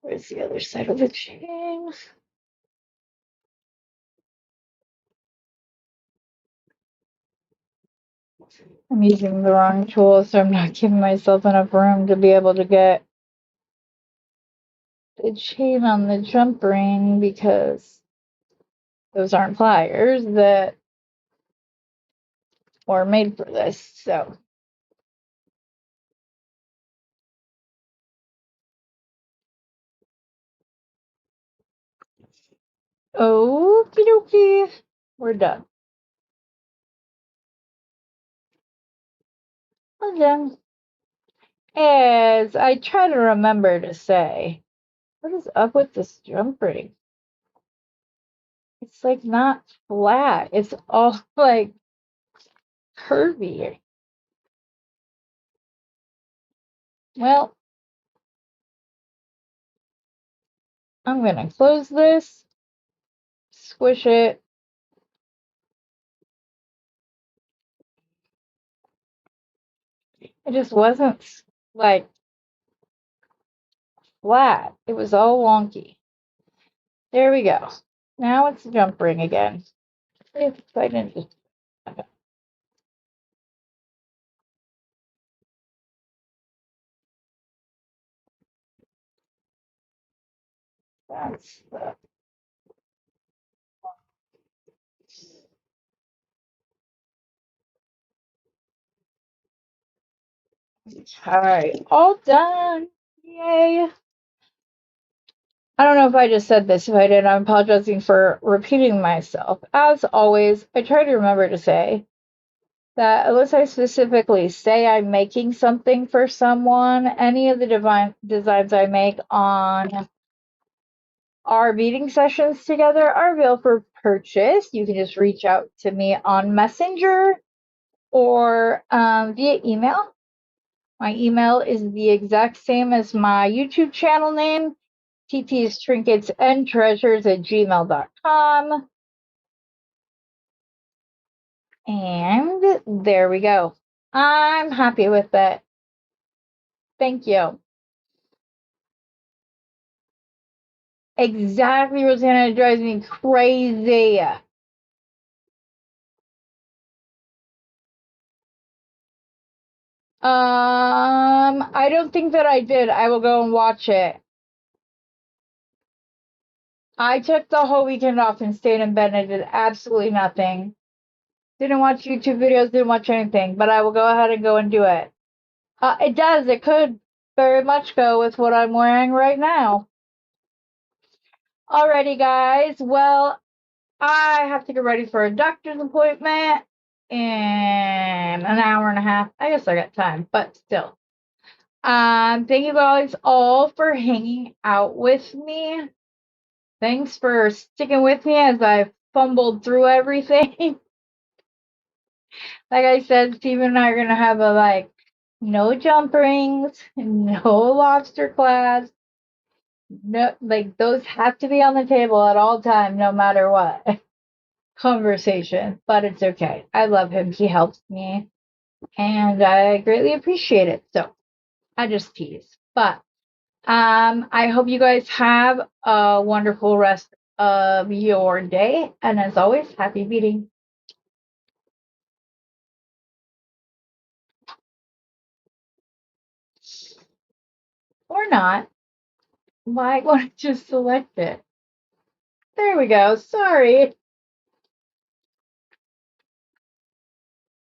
Where's the other side of the chain? I'm using the wrong tool, so I'm not giving myself enough room to be able to get the chain on the jump ring because those aren't pliers that were made for this. So, okie dokie, we're done. We're done. As I try to remember to say, what is up with this jump ring? It's like not flat. It's all like curvy. Well, I'm gonna close this, squish it. It just wasn't like flat. It was all wonky. There we go. Now it's a jump ring again. If I didn't just that's the all right, all done. Yay. I don't know if I just said this. If I did, I'm apologizing for repeating myself. As always, I try to remember to say that unless I specifically say I'm making something for someone, any of the designs I make on our beading sessions together are available for purchase. You can just reach out to me on Messenger or via email. My email is the exact same as my YouTube channel name, titistrinketsandtreasures@gmail.com. And there we go. I'm happy with it. Thank you. Exactly, Rosanna. It drives me crazy. I don't think that I did. I will go and watch it. I took the whole weekend off and stayed in bed and did absolutely nothing. Didn't watch YouTube videos, didn't watch anything, but I will go ahead and go and do it. It does. It could very much go with what I'm wearing right now. Alrighty, guys. Well, I have to get ready for a doctor's appointment in an hour and a half. I guess I got time, but still. Thank you guys all for hanging out with me. Thanks for sticking with me as I fumbled through everything. Like I said, Steven and I are gonna have a no jump rings, no lobster class. No, like those have to be on the table at all time, no matter what conversation. But it's okay. I love him. He helps me, and I greatly appreciate it. So I just tease. But I hope you guys have a wonderful rest of your day, and as always, happy beading. Or not. Might want to just select it. There we go. Sorry.